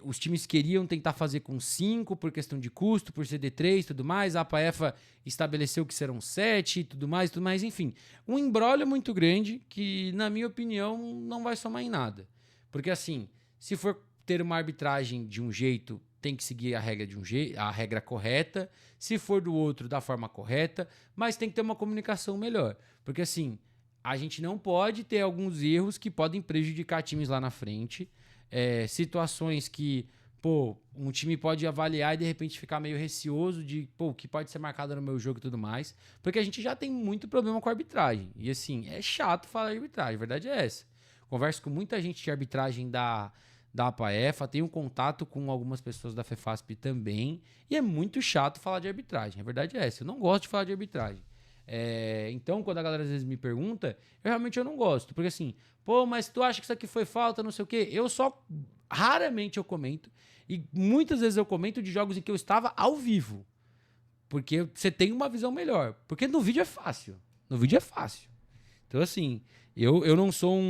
os times queriam tentar fazer com 5 por questão de custo, por ser D3 e tudo mais. A APAEFA estabeleceu que serão 7 e tudo mais, enfim. Um imbróglio muito grande que, na minha opinião, não vai somar em nada. Porque, assim, se for ter uma arbitragem de um jeito, tem que seguir a regra de um jeito, a regra correta. Se for do outro, da forma correta. Mas tem que ter uma comunicação melhor. Porque, assim, a gente não pode ter alguns erros que podem prejudicar times lá na frente. Situações que, um time pode avaliar e de repente ficar meio receoso de, o que pode ser marcado no meu jogo e tudo mais, porque a gente já tem muito problema com a arbitragem, e assim, é chato falar de arbitragem, a verdade é essa. Converso com muita gente de arbitragem da APAEFA, tenho contato com algumas pessoas da FEFASP também, e é muito chato falar de arbitragem, a verdade é essa, eu não gosto de falar de arbitragem. Então, quando a galera às vezes me pergunta, eu não gosto, porque assim, mas tu acha que isso aqui foi falta, não sei o quê? Raramente eu comento, e muitas vezes eu comento de jogos em que eu estava ao vivo, porque você tem uma visão melhor, porque no vídeo é fácil, Então assim, eu não sou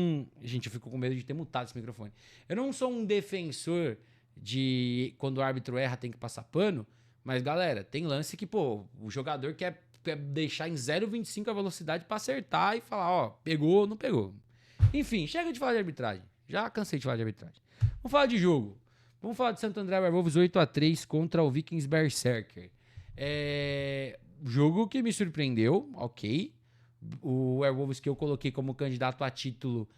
gente, eu fico com medo de ter mutado esse microfone, eu não sou um defensor de quando o árbitro erra tem que passar pano, mas galera, tem lance que, o jogador quer deixar em 0,25 a velocidade para acertar e falar, pegou ou não pegou. Enfim, chega de falar de arbitragem. Já cansei de falar de arbitragem. Vamos falar de jogo. Vamos falar de Santo André Werewolves 8-3 contra o Vikings Berserker. Jogo que me surpreendeu, ok. O Werewolves que eu coloquei como candidato a título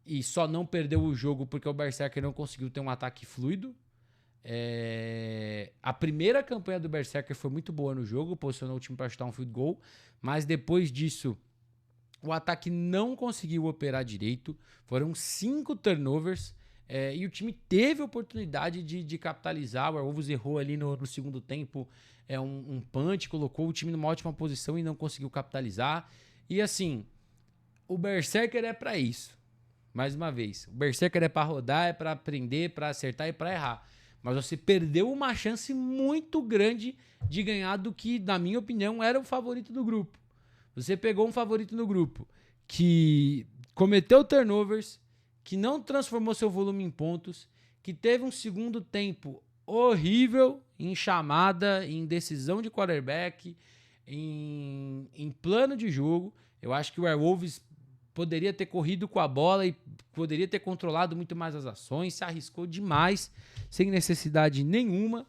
e só não perdeu o jogo porque o Berserker não conseguiu ter um ataque fluido. A primeira campanha do Berserker foi muito boa no jogo, posicionou o time para chutar um field goal, mas depois disso o ataque não conseguiu operar direito, foram 5 turnovers, e o time teve a oportunidade de capitalizar. O Werewolves errou ali no segundo tempo, um punch, colocou o time numa ótima posição e não conseguiu capitalizar. E assim, o Berserker é para isso, mais uma vez, o Berserker é para rodar, é para aprender, para acertar e para errar. Mas você perdeu uma chance muito grande de ganhar do que, na minha opinião, era o favorito do grupo. Você pegou um favorito no grupo que cometeu turnovers, que não transformou seu volume em pontos, que teve um segundo tempo horrível em chamada, em decisão de quarterback, em plano de jogo. Eu acho que o Werewolves poderia ter corrido com a bola e poderia ter controlado muito mais as ações, se arriscou demais, sem necessidade nenhuma.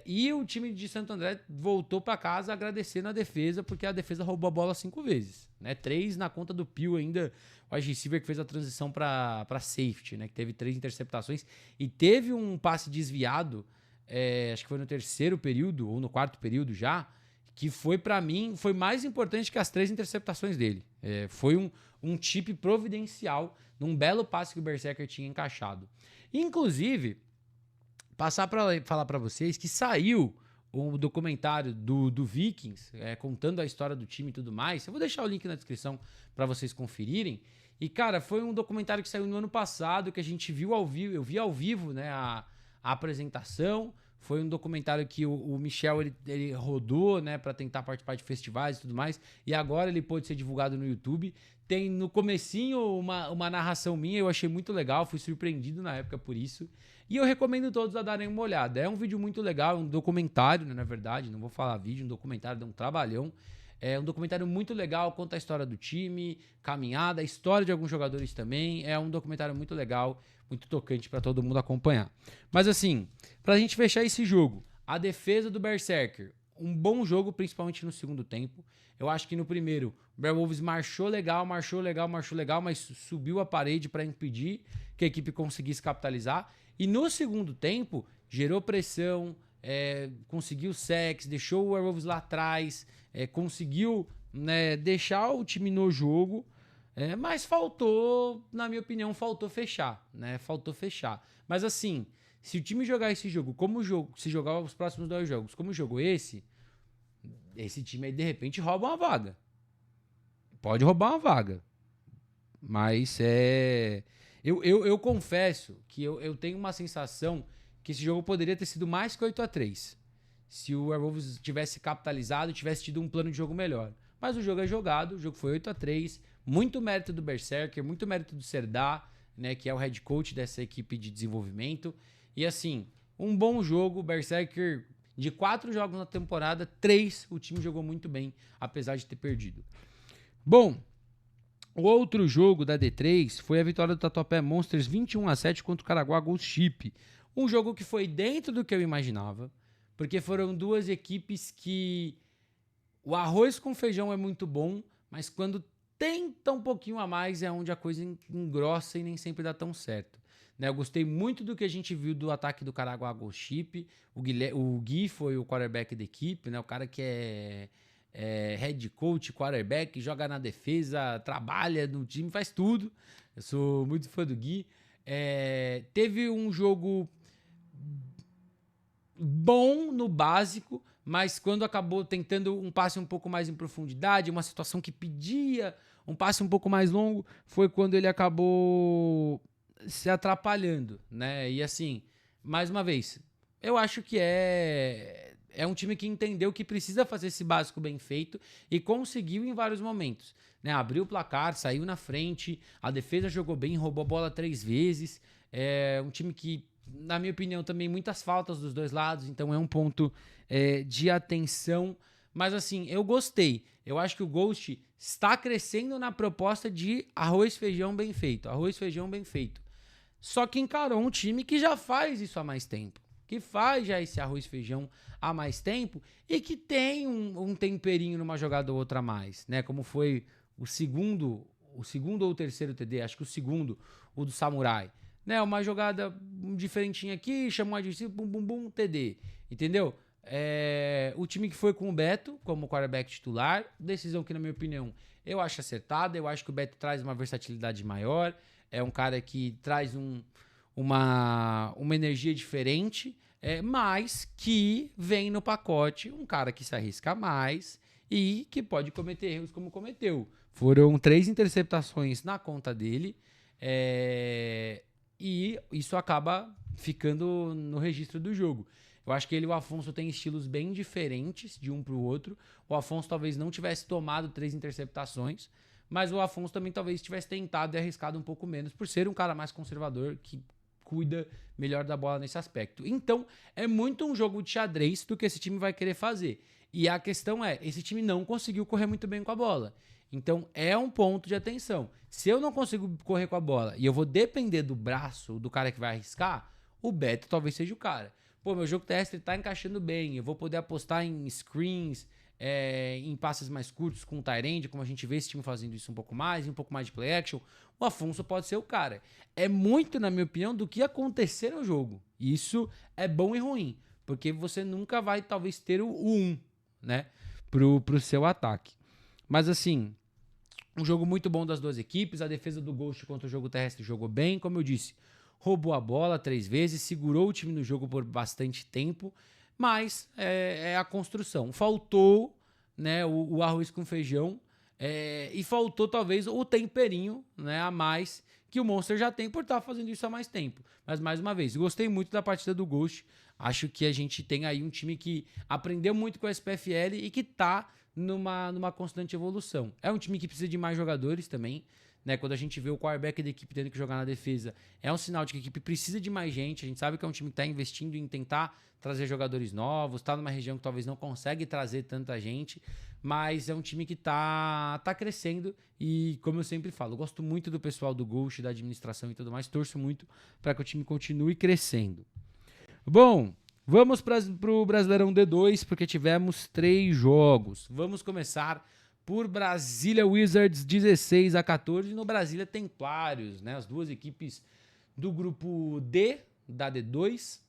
E o time de Santo André voltou para casa agradecendo a defesa, porque a defesa roubou a bola 5 vezes, né? 3 na conta do Pio ainda, o wide receiver que fez a transição para safety, né? Que teve 3 interceptações e teve um passe desviado, acho que foi no terceiro período ou no quarto período já, que foi, para mim, foi mais importante que as 3 interceptações dele. Foi um chip providencial num belo passe que o Berserker tinha encaixado. Inclusive, passar para falar para vocês que saiu o documentário do Vikings, contando a história do time e tudo mais. Eu vou deixar o link na descrição para vocês conferirem. E, cara, foi um documentário que saiu no ano passado, que a gente viu ao vivo, eu vi ao vivo, né, a apresentação. Foi um documentário que o Michel ele rodou, né, para tentar participar de festivais e tudo mais. E agora ele pôde ser divulgado no YouTube. Tem no comecinho uma narração minha, eu achei muito legal, fui surpreendido na época por isso. E eu recomendo todos a darem uma olhada. É um vídeo muito legal, um documentário, né, na verdade, não vou falar vídeo, um documentário, dá um trabalhão. É um documentário muito legal, conta a história do time, caminhada, a história de alguns jogadores também. É um documentário muito legal, muito tocante para todo mundo acompanhar. Mas assim, pra gente fechar esse jogo, a defesa do Berserker, um bom jogo, principalmente no segundo tempo. Eu acho que no primeiro, o Beowulfs marchou legal, mas subiu a parede para impedir que a equipe conseguisse capitalizar. E no segundo tempo, gerou pressão, conseguiu sacks, deixou o Werewolves lá atrás, conseguiu, né, deixar o time no jogo, mas faltou, na minha opinião, faltou fechar, né? Faltou fechar. Mas assim, se o time jogar esse jogo, se jogar os próximos 2 jogos, como jogou esse time aí de repente rouba uma vaga. Pode roubar uma vaga. Mas eu confesso que eu tenho uma sensação que esse jogo poderia ter sido mais que 8-3. Se o Werewolves tivesse capitalizado e tivesse tido um plano de jogo melhor. Mas o jogo é jogado, o jogo foi 8-3. Muito mérito do Berserker, muito mérito do Serdar, né, que é o head coach dessa equipe de desenvolvimento. E assim, um bom jogo. O Berserker, de 4 jogos na temporada, 3 o time jogou muito bem, apesar de ter perdido. Bom, o outro jogo da D3 foi a vitória do Tatuapé Monsters 21-7 contra o Caraguá Ghost Ship. Um jogo que foi dentro do que eu imaginava, porque foram 2 equipes que o arroz com feijão é muito bom, mas quando tenta um pouquinho a mais é onde a coisa engrossa e nem sempre dá tão certo. Né, eu gostei muito do que a gente viu do ataque do Caraguá Ghost Ship. O Gui foi o quarterback da equipe, né, o cara que é head coach, quarterback, joga na defesa, trabalha no time, faz tudo. Eu sou muito fã do Gui. Teve um jogo bom no básico, mas quando acabou tentando um passe um pouco mais em profundidade, uma situação que pedia um passe um pouco mais longo, foi quando ele acabou se atrapalhando, né? E assim, mais uma vez, eu acho que é um time que entendeu que precisa fazer esse básico bem feito e conseguiu em vários momentos, né? Abriu o placar, saiu na frente, a defesa jogou bem, roubou a bola 3 vezes. É um time que, na minha opinião, também muitas faltas dos 2 lados, então é um ponto de atenção. Mas assim, eu gostei. Eu acho que o Ghost está crescendo na proposta de arroz, feijão bem feito. Arroz, feijão bem feito. Só que encarou um time que já faz isso há mais tempo. Que faz já esse arroz, feijão há mais tempo e que tem um temperinho numa jogada ou outra a mais, né? Como foi o segundo ou o terceiro TD, acho que o segundo, o do Samurai. Né, uma jogada diferentinha aqui, chamou a adversário, bum, bum, bum, TD. Entendeu? O time que foi com o Beto como quarterback titular, decisão que, na minha opinião, eu acho acertada. Eu acho que o Beto traz uma versatilidade maior. É um cara que traz uma energia diferente, mas que vem no pacote um cara que se arrisca mais e que pode cometer erros como cometeu. Foram 3 interceptações na conta dele. E isso acaba ficando no registro do jogo. Eu acho que ele e o Afonso têm estilos bem diferentes de um para o outro. O Afonso talvez não tivesse tomado 3 interceptações, mas o Afonso também talvez tivesse tentado e arriscado um pouco menos, por ser um cara mais conservador, que cuida melhor da bola nesse aspecto. Então, é muito um jogo de xadrez do que esse time vai querer fazer. E a questão esse time não conseguiu correr muito bem com a bola. Então, é um ponto de atenção. Se eu não consigo correr com a bola e eu vou depender do braço do cara que vai arriscar, o Beto talvez seja o cara. pô, meu jogo terrestre tá encaixando bem, eu vou poder apostar em screens, em passes mais curtos com o tight end, como a gente vê esse time fazendo isso um pouco mais, e um pouco mais de play action, o Afonso pode ser o cara. É muito, na minha opinião, do que acontecer no jogo. E isso é bom e ruim, porque você nunca vai, talvez, ter o 1, né, pro seu ataque. Mas, assim, um jogo muito bom das duas equipes, a defesa do Ghost contra o jogo terrestre jogou bem, como eu disse, roubou a bola 3 vezes, segurou o time no jogo por bastante tempo, mas é a construção. Faltou, né, o arroz com feijão, e faltou talvez o temperinho, né, a mais que o Monster já tem por estar fazendo isso há mais tempo. Mas mais uma vez, gostei muito da partida do Ghost. Acho que a gente tem aí um time que aprendeu muito com a SPFL e que tá numa constante evolução. É um time que precisa de mais jogadores também, né? Quando a gente vê o quarterback da equipe tendo que jogar na defesa, é um sinal de que a equipe precisa de mais gente. A gente sabe que é um time que está investindo em tentar trazer jogadores novos, está numa região que talvez não consegue trazer tanta gente, mas é um time que tá crescendo e, como eu sempre falo, eu gosto muito do pessoal do Ghost, da administração e tudo mais, torço muito para que o time continue crescendo. Bom, vamos para o Brasileirão D2, porque tivemos 3 jogos. Vamos começar por Brasília Wizards 16-14 no Brasília Templários, né? As duas equipes do grupo D, da D2.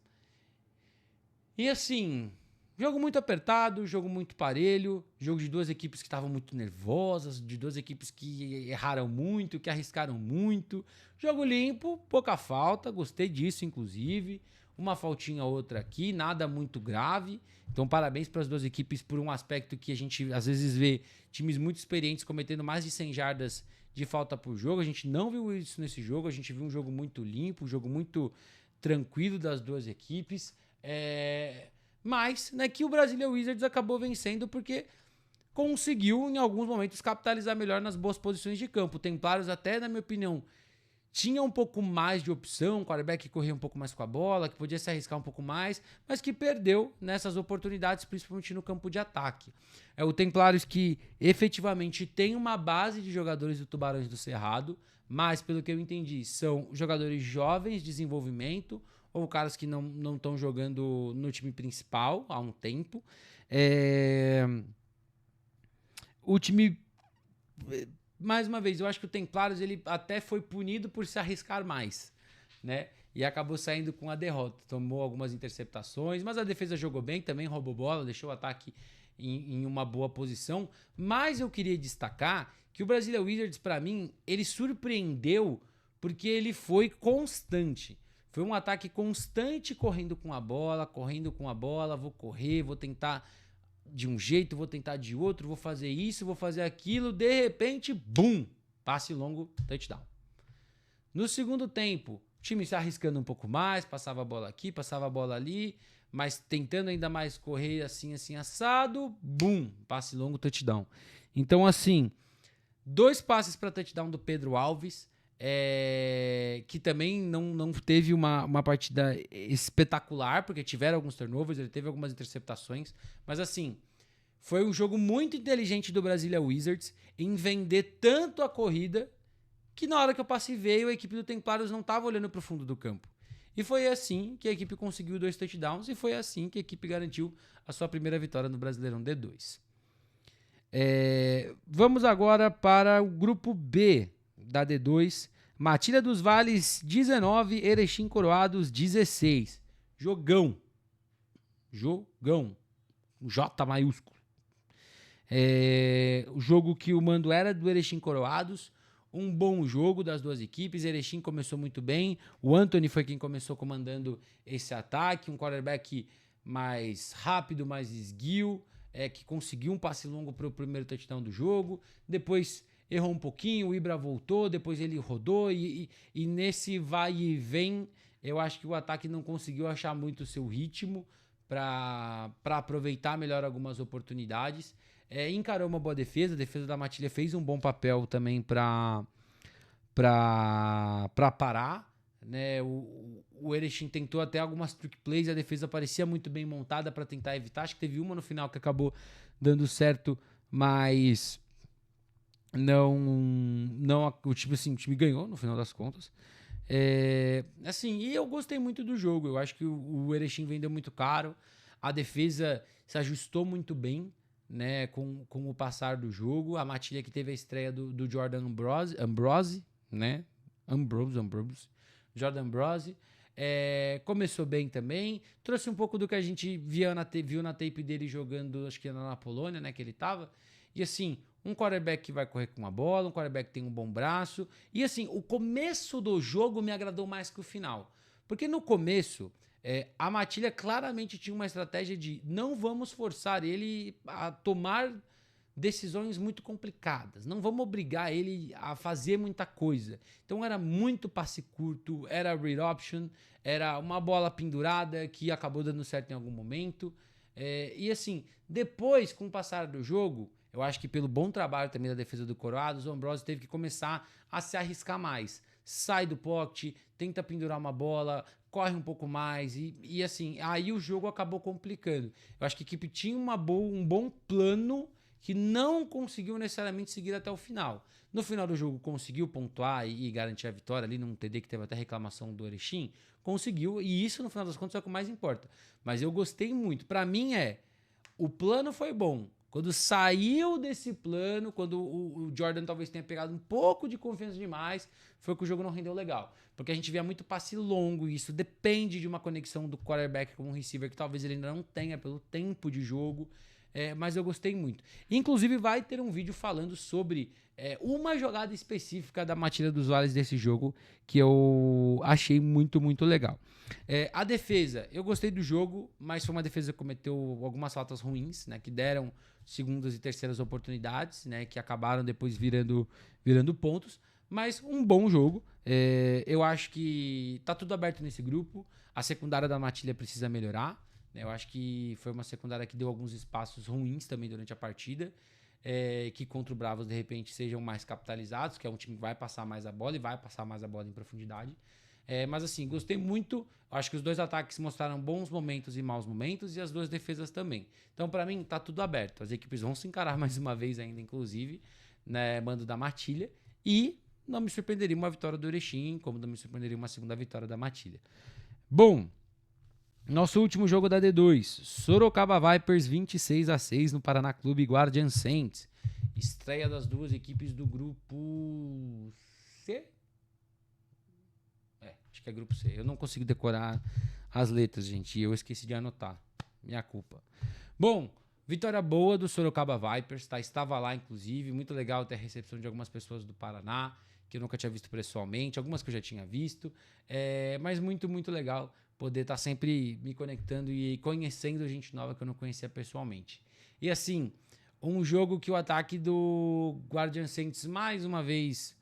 E assim, jogo muito apertado, jogo muito parelho, jogo de duas equipes que estavam muito nervosas, de duas equipes que erraram muito, que arriscaram muito. Jogo limpo, pouca falta, gostei disso inclusive. Uma faltinha outra aqui, nada muito grave. Então parabéns para as duas equipes por um aspecto que a gente às vezes vê times muito experientes cometendo mais de 100 jardas de falta por jogo. A gente não viu isso nesse jogo, a gente viu um jogo muito limpo, um jogo muito tranquilo das duas equipes. Mas, né, que o Brasília Wizards acabou vencendo porque conseguiu, em alguns momentos, capitalizar melhor nas boas posições de campo. O Templários até, na minha opinião, tinha um pouco mais de opção, o quarterback que corria um pouco mais com a bola, que podia se arriscar um pouco mais, mas que perdeu nessas oportunidades, principalmente no campo de ataque. É o Templários que efetivamente tem uma base de jogadores do Tubarões do Cerrado, mas, pelo que eu entendi, são jogadores jovens de desenvolvimento, ou caras que não estão jogando no time principal há um tempo. O time, mais uma vez, eu acho que o Templários ele até foi punido por se arriscar mais, né? E acabou saindo com a derrota. Tomou algumas interceptações, mas a defesa jogou bem, também roubou bola, deixou o ataque em uma boa posição. Mas eu queria destacar que o Brasília Wizards, para mim, ele surpreendeu porque ele foi constante. Foi um ataque constante correndo com a bola, vou correr, vou tentar de um jeito, vou tentar de outro, vou fazer isso, vou fazer aquilo, de repente, bum, passe longo, touchdown. No segundo tempo, o time se arriscando um pouco mais, passava a bola aqui, passava a bola ali, mas tentando ainda mais correr assim, assado, bum, passe longo, touchdown. Então, assim, 2 passes para touchdown do Pedro Alves, que também não teve uma partida espetacular, porque tiveram alguns turnovers, ele teve algumas interceptações, mas assim, foi um jogo muito inteligente do Brasília Wizards em vender tanto a corrida que na hora que o passe veio, a equipe do Templários não estava olhando para o fundo do campo. E foi assim que a equipe conseguiu 2 touchdowns e foi assim que a equipe garantiu a sua primeira vitória no Brasileirão D2. Vamos agora para o grupo B da D2. Matilha dos Vales 19, Erechim Coroados 16. Jogão. J maiúsculo. O jogo que o mando era do Erechim Coroados. Um bom jogo das duas equipes. Erechim começou muito bem. O Anthony foi quem começou comandando esse ataque. Um quarterback mais rápido, mais esguio, que conseguiu um passe longo para o primeiro touchdown do jogo. Depois errou um pouquinho, o Ibra voltou, depois ele rodou e nesse vai e vem, eu acho que o ataque não conseguiu achar muito o seu ritmo para aproveitar melhor algumas oportunidades. Encarou uma boa defesa, a defesa da Matilha fez um bom papel também para parar, né? O Erechim tentou até algumas trick plays, a defesa parecia muito bem montada para tentar evitar, acho que teve uma no final que acabou dando certo, mas o time ganhou no final das contas. Assim, e eu gostei muito do jogo. Eu acho que o Erechim vendeu muito caro. A defesa se ajustou muito bem, né, com o passar do jogo. A Matilha que teve a estreia do Jordan Ambrose, né? Ambrose. Jordan Ambrose. Começou bem também. Trouxe um pouco do que a gente viu na tape dele jogando, acho que na Polônia, né? Que ele tava. E assim, um quarterback que vai correr com a bola, um quarterback que tem um bom braço. E assim, o começo do jogo me agradou mais que o final. Porque no começo, a Matilha claramente tinha uma estratégia de não vamos forçar ele a tomar decisões muito complicadas. Não vamos obrigar ele a fazer muita coisa. Então era muito passe curto, era read option, era uma bola pendurada que acabou dando certo em algum momento. E assim, depois, com o passar do jogo, eu acho que pelo bom trabalho também da defesa do Coroados, o Ambrose teve que começar a se arriscar mais. Sai do pocket, tenta pendurar uma bola, corre um pouco mais e assim, aí o jogo acabou complicando. Eu acho que a equipe tinha um bom plano que não conseguiu necessariamente seguir até o final. No final do jogo conseguiu pontuar e garantir a vitória ali num TD que teve até reclamação do Erechim, conseguiu, e isso no final das contas é o que mais importa. Mas eu gostei muito. Para mim o plano foi bom. Quando saiu desse plano, quando o Jordan talvez tenha pegado um pouco de confiança demais, foi que o jogo não rendeu legal. Porque a gente via muito passe longo e isso depende de uma conexão do quarterback com o receiver que talvez ele ainda não tenha pelo tempo de jogo. Mas eu gostei muito. Inclusive vai ter um vídeo falando sobre uma jogada específica da Matilha dos Vales desse jogo que eu achei muito, muito legal. A defesa, eu gostei do jogo, mas foi uma defesa que cometeu algumas faltas ruins, né, que deram segundas e terceiras oportunidades, né, que acabaram depois virando pontos. Mas um bom jogo. Eu acho que tá tudo aberto nesse grupo. A secundária da Matilha precisa melhorar. Eu acho que foi uma secundária que deu alguns espaços ruins também durante a partida, que contra o Bravos, de repente, sejam mais capitalizados, que é um time que vai passar mais a bola e vai passar mais a bola em profundidade. Mas assim, gostei muito. Acho que os dois ataques mostraram bons momentos e maus momentos, e as duas defesas também. Então, para mim, tá tudo aberto. As equipes vão se encarar mais uma vez ainda, inclusive, né, mando da Matilha, e não me surpreenderia uma vitória do Erechim, como não me surpreenderia uma segunda vitória da Matilha. Bom, nosso último jogo da D2, Sorocaba Vipers 26-6 no Paraná Clube Guardian Saints. Estreia das duas equipes do grupo C? Acho que é grupo C. Eu não consigo decorar as letras, gente, e eu esqueci de anotar. Minha culpa. Bom, vitória boa do Sorocaba Vipers, tá? Estava lá, inclusive. Muito legal ter a recepção de algumas pessoas do Paraná, que eu nunca tinha visto pessoalmente, algumas que eu já tinha visto. Mas muito, muito legal poder estar sempre me conectando e conhecendo gente nova que eu não conhecia pessoalmente. E assim, um jogo que o ataque do Guardian Saints, mais uma vez,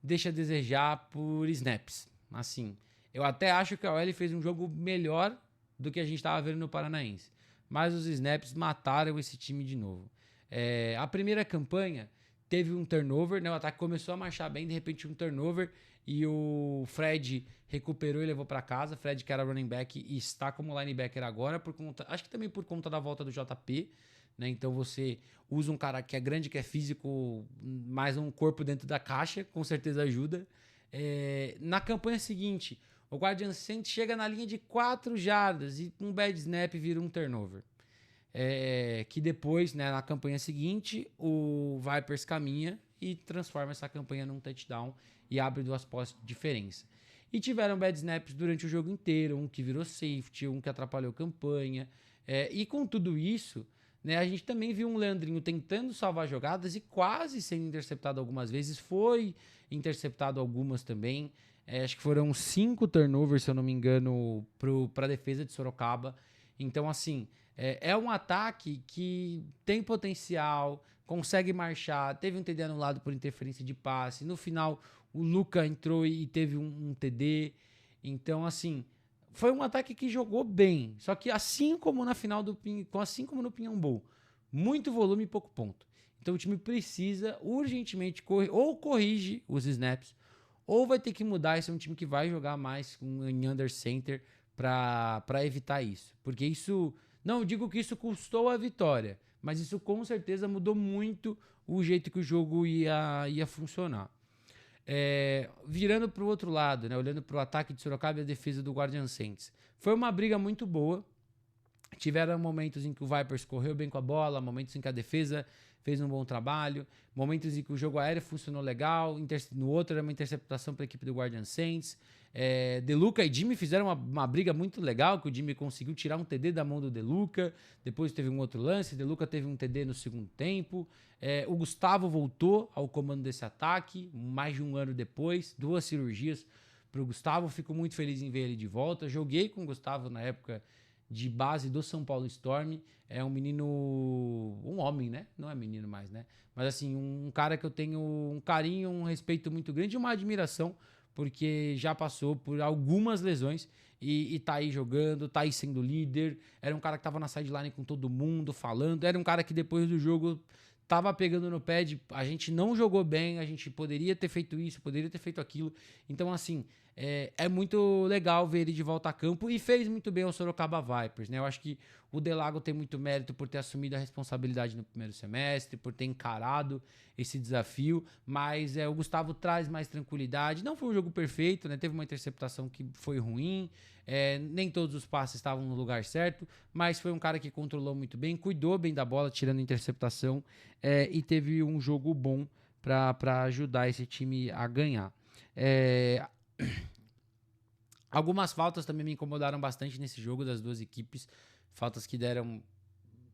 deixa a desejar por snaps. Assim, eu até acho que a OL fez um jogo melhor do que a gente estava vendo no Paranaense. Mas os snaps mataram esse time de novo. A primeira campanha teve um turnover, né? O ataque começou a marchar bem, de repente um turnover e o Fred recuperou e levou para casa. Fred, que era running back e está como linebacker agora, acho que também por conta da volta do JP, né? Então você usa um cara que é grande, que é físico, mais um corpo dentro da caixa, com certeza ajuda. Na campanha seguinte, o Guardian Saints chega na linha de 4 jardas e um bad snap vira um turnover. Que depois, né, na campanha seguinte, o Vipers caminha e transforma essa campanha num touchdown e abre 2 posses de diferença. E tiveram bad snaps durante o jogo inteiro, um que virou safety, um que atrapalhou a campanha. E com tudo isso, né, a gente também viu um Leandrinho tentando salvar jogadas e quase sendo interceptado algumas vezes. Foi interceptado algumas também. Acho que foram 5 turnovers, se eu não me engano, para a defesa de Sorocaba. Então, assim, é um ataque que tem potencial, consegue marchar. Teve um TD anulado por interferência de passe. No final, o Luca entrou e teve um TD. Então, assim, foi um ataque que jogou bem. Só que assim como na final assim como no Pinhão Bowl, muito volume e pouco ponto. Então o time precisa urgentemente ou corrige os snaps, ou vai ter que mudar. Esse é um time que vai jogar mais em under center para evitar isso. Porque isso, não digo que isso custou a vitória, mas isso com certeza mudou muito o jeito que o jogo ia funcionar. Virando para o outro lado, né? Olhando para o ataque de Sorocaba e a defesa do Guardian Saints. Foi uma briga muito boa. Tiveram momentos em que o Vipers correu bem com a bola, momentos em que a defesa fez um bom trabalho, momentos em que o jogo aéreo funcionou legal, no outro era uma interceptação para a equipe do Guardian Saints. Deluca e Jimmy fizeram uma briga muito legal, que o Jimmy conseguiu tirar um TD da mão do Deluca, depois teve um outro lance, Deluca teve um TD no segundo tempo. O Gustavo voltou ao comando desse ataque, mais de um ano depois, 2 cirurgias para o Gustavo, fico muito feliz em ver ele de volta. Joguei com o Gustavo na época de base do São Paulo Storm. É um menino, um homem, né? Não é menino mais, né? Mas assim, um cara que eu tenho um carinho, um respeito muito grande e uma admiração, porque já passou por algumas lesões e tá aí jogando, tá aí sendo líder. Era um cara que tava na sideline com todo mundo, falando. Era um cara que depois do jogo tava pegando no pé de a gente não jogou bem, a gente poderia ter feito isso, poderia ter feito aquilo. Então, assim, é muito legal ver ele de volta a campo e fez muito bem o Sorocaba Vipers, né? Eu acho que o Delago tem muito mérito por ter assumido a responsabilidade no primeiro semestre, por ter encarado esse desafio, mas o Gustavo traz mais tranquilidade. Não foi um jogo perfeito, né? Teve uma interceptação que foi ruim, nem todos os passes estavam no lugar certo, mas foi um cara que controlou muito bem, cuidou bem da bola, tirando a interceptação, e teve um jogo bom para ajudar esse time a ganhar. Algumas faltas também me incomodaram bastante nesse jogo das duas equipes, faltas que deram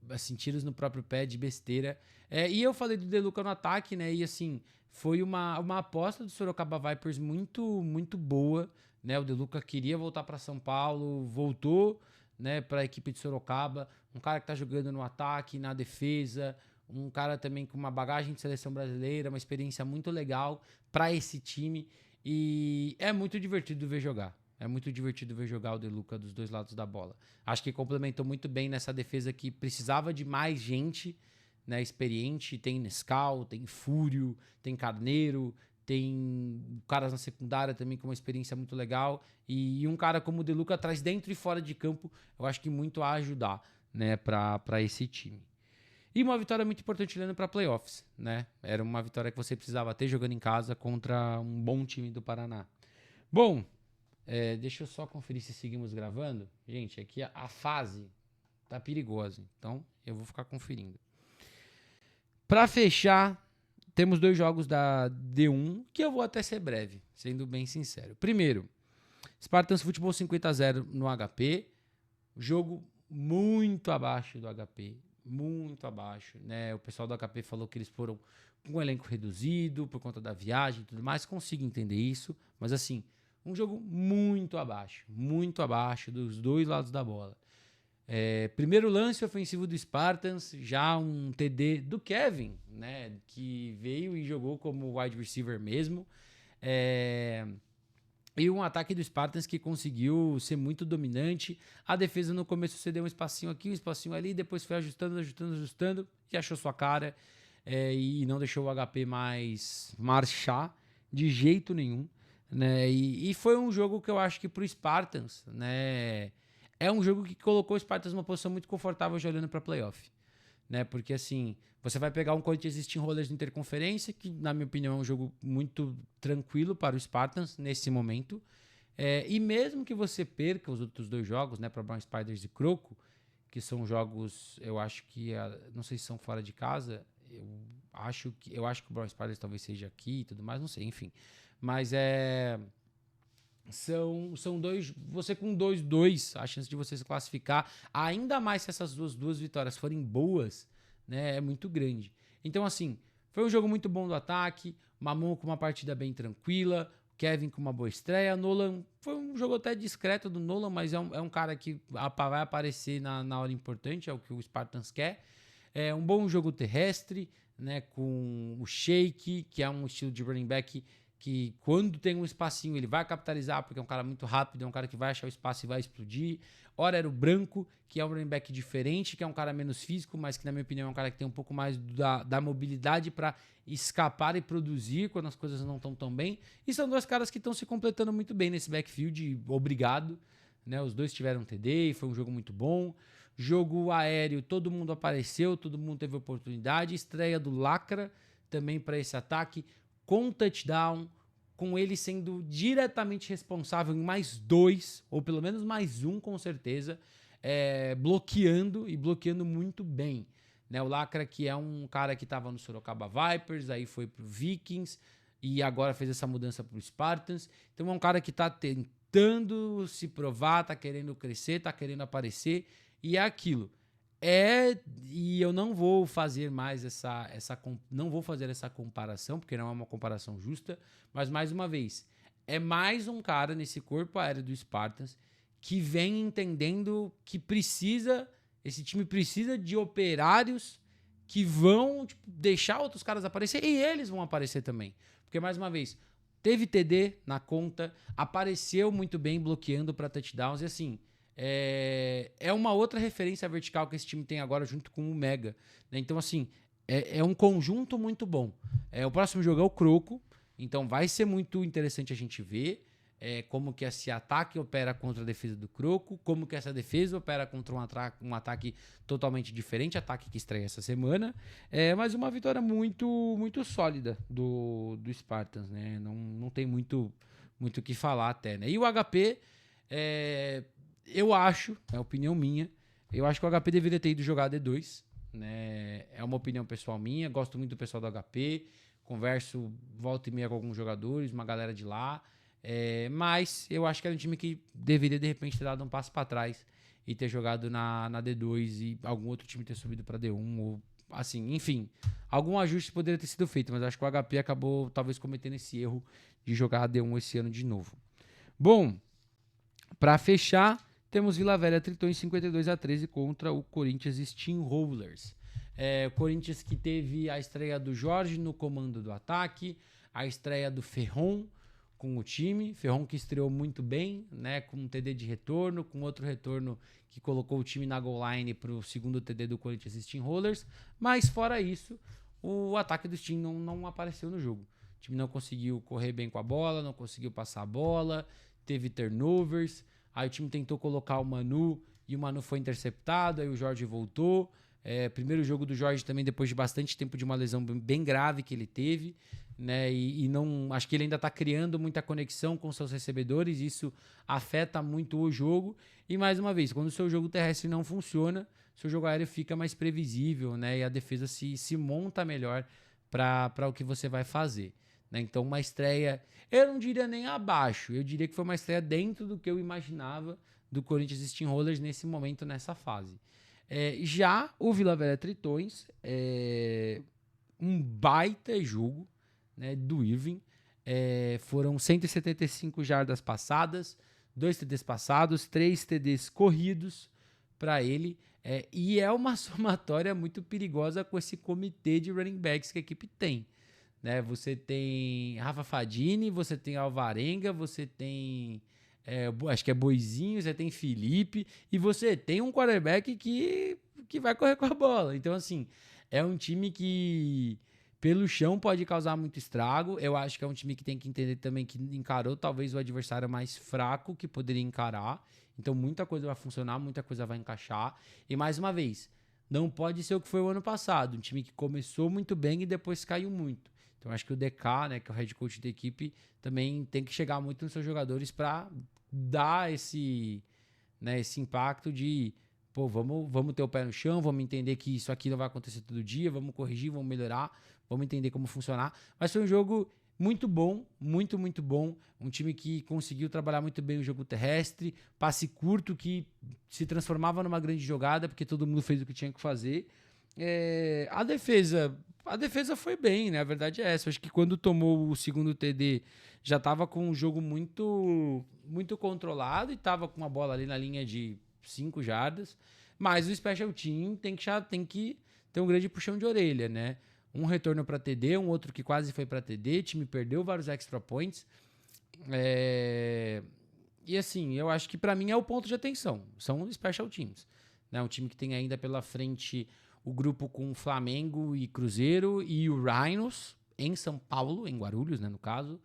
assim, tiros no próprio pé de besteira. E eu falei do Deluca no ataque, né? E assim, foi uma aposta do Sorocaba Vipers muito, muito boa, né? O Deluca queria voltar para São Paulo, voltou, né, para a equipe de Sorocaba, um cara que tá jogando no ataque, na defesa, um cara também com uma bagagem de seleção brasileira, uma experiência muito legal para esse time, e é muito divertido ver jogar. É muito divertido ver jogar o Deluca dos dois lados da bola. Acho que complementou muito bem nessa defesa que precisava de mais gente, né, experiente. Tem Nescau, tem Fúrio, tem Carneiro, tem caras na secundária também com uma experiência muito legal. E um cara como o Deluca traz dentro e fora de campo, eu acho que muito a ajudar, né, para esse time. E uma vitória muito importante olhando para playoffs, né? Era uma vitória que você precisava ter jogando em casa contra um bom time do Paraná. Bom, deixa eu só conferir se seguimos gravando. Gente, aqui a fase tá perigosa, então eu vou ficar conferindo. Para fechar, temos 2 jogos da D1 que eu vou até ser breve, sendo bem sincero. Primeiro, Spartans Futebol 50-0 no HP, jogo muito abaixo do HP, muito abaixo, né? O pessoal do HP falou que eles foram com um elenco reduzido por conta da viagem e tudo mais, consigo entender isso, mas assim, um jogo muito abaixo dos dois lados da bola. Primeiro lance ofensivo do Spartans, já um TD do Kevin, né, que veio e jogou como wide receiver mesmo. E um ataque do Spartans que conseguiu ser muito dominante. A defesa no começo cedeu um espacinho aqui, um espacinho ali, depois foi ajustando e achou sua cara, e não deixou o HP mais marchar de jeito nenhum, né? E foi um jogo que eu acho que pro Spartans, né, é um jogo que colocou o Spartans numa posição muito confortável já olhando para playoff, né? Porque assim, você vai pegar um Corinthians Steamrollers de interconferência, que na minha opinião é um jogo muito tranquilo para o Spartans nesse momento. E mesmo que você perca os outros 2 jogos, né, para Brown Spiders e Croco, que são jogos, eu acho que, não sei se são fora de casa, eu acho que o Brown Spiders talvez seja aqui e tudo mais, não sei, enfim. Mas são 2, você com 2-2, a chance de você se classificar, ainda mais se essas duas vitórias forem boas, né, é muito grande. Então, assim, foi um jogo muito bom do ataque, Mamon com uma partida bem tranquila, Kevin com uma boa estreia, Nolan, foi um jogo até discreto do Nolan, mas é um cara que vai aparecer na hora importante, é o que o Spartans quer. Um bom jogo terrestre, né, com o Shake, que é um estilo de running back que quando tem um espacinho ele vai capitalizar, porque é um cara muito rápido, é um cara que vai achar o espaço e vai explodir. Ora era o Branco, que é um running back diferente, que é um cara menos físico, mas que na minha opinião é um cara que tem um pouco mais da mobilidade para escapar e produzir quando as coisas não estão tão bem. E são 2 caras que estão se completando muito bem nesse backfield, obrigado, né? Os 2 tiveram TD e foi um jogo muito bom. Jogo aéreo, todo mundo apareceu, todo mundo teve oportunidade. Estreia do Lacra também para esse ataque, com touchdown, com ele sendo diretamente responsável em mais 2, ou pelo menos mais um, com certeza, bloqueando e bloqueando muito bem. Né? O Lacra, que é um cara que estava no Sorocaba Vipers, aí foi pro Vikings e agora fez essa mudança pro Spartans. Então é um cara que tá tentando se provar, tá querendo crescer, tá querendo aparecer, e é aquilo. E eu não vou fazer mais não vou fazer essa comparação, porque não é uma comparação justa, mas mais uma vez, é mais um cara nesse corpo aéreo do Spartans que vem entendendo que esse time precisa de operários que vão deixar outros caras aparecer, e eles vão aparecer também. Porque, mais uma vez, teve TD na conta, apareceu muito bem bloqueando para touchdowns, e assim, é uma outra referência vertical que esse time tem agora junto com o Mega. Né? Então, assim, é um conjunto muito bom. O próximo jogo é o Croco, então vai ser muito interessante a gente ver como que esse ataque opera contra a defesa do Croco, como que essa defesa opera contra um ataque totalmente diferente, ataque que estreia essa semana. Mas uma vitória muito, muito sólida do Spartans, né? Não tem muito o que falar até, né? E o HP, eu acho, é opinião minha, eu acho que o HP deveria ter ido jogar D2, né? É uma opinião pessoal minha, gosto muito do pessoal do HP, converso volta e meia com alguns jogadores, uma galera de lá, mas eu acho que era um time que deveria de repente ter dado um passo para trás e ter jogado na D2 e algum outro time ter subido para D1 ou assim, enfim, algum ajuste poderia ter sido feito, mas acho que o HP acabou talvez cometendo esse erro de jogar a D1 esse ano de novo. Bom, para fechar, temos Vila Velha Tritões 52-13 contra o Corinthians Steamrollers. O Corinthians que teve a estreia do Jorge no comando do ataque, a estreia do Ferron com o time, Ferron que estreou muito bem, né, com um TD de retorno, com outro retorno que colocou o time na goal line para o segundo TD do Corinthians Steamrollers, mas fora isso, o ataque do Steam não apareceu no jogo. O time não conseguiu correr bem com a bola, não conseguiu passar a bola, teve turnovers, aí o time tentou colocar o Manu e o Manu foi interceptado, aí o Jorge voltou. Primeiro jogo do Jorge também depois de bastante tempo de uma lesão bem grave que ele teve, né? E não, acho que ele ainda está criando muita conexão com seus recebedores, isso afeta muito o jogo. E mais uma vez, quando o seu jogo terrestre não funciona, seu jogo aéreo fica mais previsível, né? E a defesa se monta melhor para o que você vai fazer. Né? Então, uma estreia, eu não diria nem abaixo, eu diria que foi uma estreia dentro do que eu imaginava do Corinthians Steamrollers nesse momento, nessa fase. Já o Vila Velha Tritões, um baita jogo, né, do Irving. Foram 175 jardas passadas, 2 TDs passados, 3 TDs corridos para ele. E é uma somatória muito perigosa com esse comitê de running backs que a equipe tem. Né? Você tem Rafa Fadini, você tem Alvarenga, você tem acho que é Boizinho, você tem Felipe e você tem um quarterback que vai correr com a bola. Então, assim, é um time que pelo chão pode causar muito estrago. Eu acho que é um time que tem que entender também que encarou talvez o adversário mais fraco que poderia encarar. Então, muita coisa vai funcionar, muita coisa vai encaixar. E, mais uma vez, não pode ser o que foi o ano passado. Um time que começou muito bem e depois caiu muito. Então, acho que o DK, né, que é o head coach da equipe, também tem que chegar muito nos seus jogadores para dar esse impacto de, pô, vamos ter o pé no chão, vamos entender que isso aqui não vai acontecer todo dia, vamos corrigir, vamos melhorar, vamos entender como funcionar. Mas foi um jogo muito bom, muito, muito bom. Um time que conseguiu trabalhar muito bem o jogo terrestre, passe curto que se transformava numa grande jogada, porque todo mundo fez o que tinha que fazer. A defesa foi bem, né? A verdade é essa. Eu acho que quando tomou o segundo TD, já estava com um jogo muito, muito controlado e estava com a bola ali na linha de 5 jardas. Mas o Special Team tem que ter um grande puxão de orelha, né? Um retorno para TD, um outro que quase foi para TD. O time perdeu vários extra points. E assim, eu acho que para mim é o ponto de atenção. São os Special Teams. Né? Um time que tem ainda pela frente o grupo com Flamengo e Cruzeiro e o Rhinos em São Paulo, em Guarulhos, né, no caso,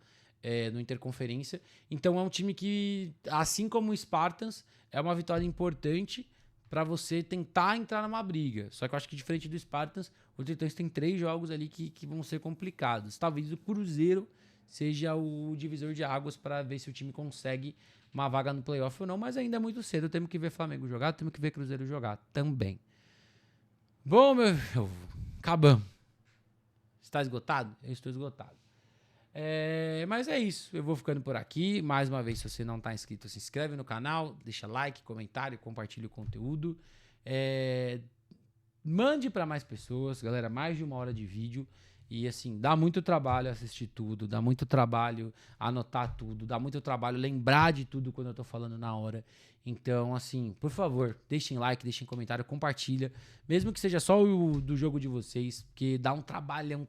no Interconferência. Então é um time que, assim como o Spartans, é uma vitória importante para você tentar entrar numa briga. Só que eu acho que diferente do Spartans, o Titãs tem 3 jogos ali que vão ser complicados. Talvez o Cruzeiro seja o divisor de águas para ver se o time consegue uma vaga no playoff ou não, mas ainda é muito cedo. Temos que ver Flamengo jogar, temos que ver Cruzeiro jogar também. Bom, acabamos. Está esgotado? Eu estou esgotado. Mas é isso. Eu vou ficando por aqui. Mais uma vez, se você não está inscrito, se inscreve no canal, deixa like, comentário, compartilha o conteúdo. Mande para mais pessoas, galera. Mais de 1 hora de vídeo. E assim, dá muito trabalho assistir tudo, dá muito trabalho anotar tudo, dá muito trabalho lembrar de tudo quando eu tô falando na hora. Então, assim, por favor, deixem like, deixem comentário, compartilha, mesmo que seja só o do jogo de vocês, porque dá um trabalhão.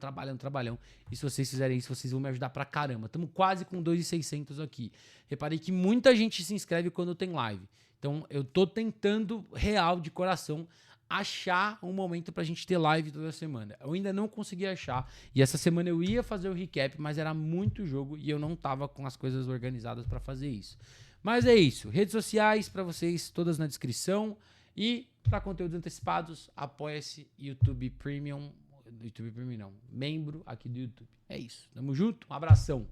E se vocês fizerem isso, vocês vão me ajudar pra caramba. Estamos quase com 2.600 aqui. Reparei que muita gente se inscreve quando tem live. Então, eu tô tentando, real, de coração, achar um momento pra gente ter live toda semana. Eu ainda não consegui achar. E essa semana eu ia fazer o recap, mas era muito jogo e eu não tava com as coisas organizadas pra fazer isso. Mas é isso. Redes sociais pra vocês, todas na descrição. E pra conteúdos antecipados, apoia-se YouTube Premium. YouTube Premium não. Membro aqui do YouTube. É isso. Tamo junto. Um abração.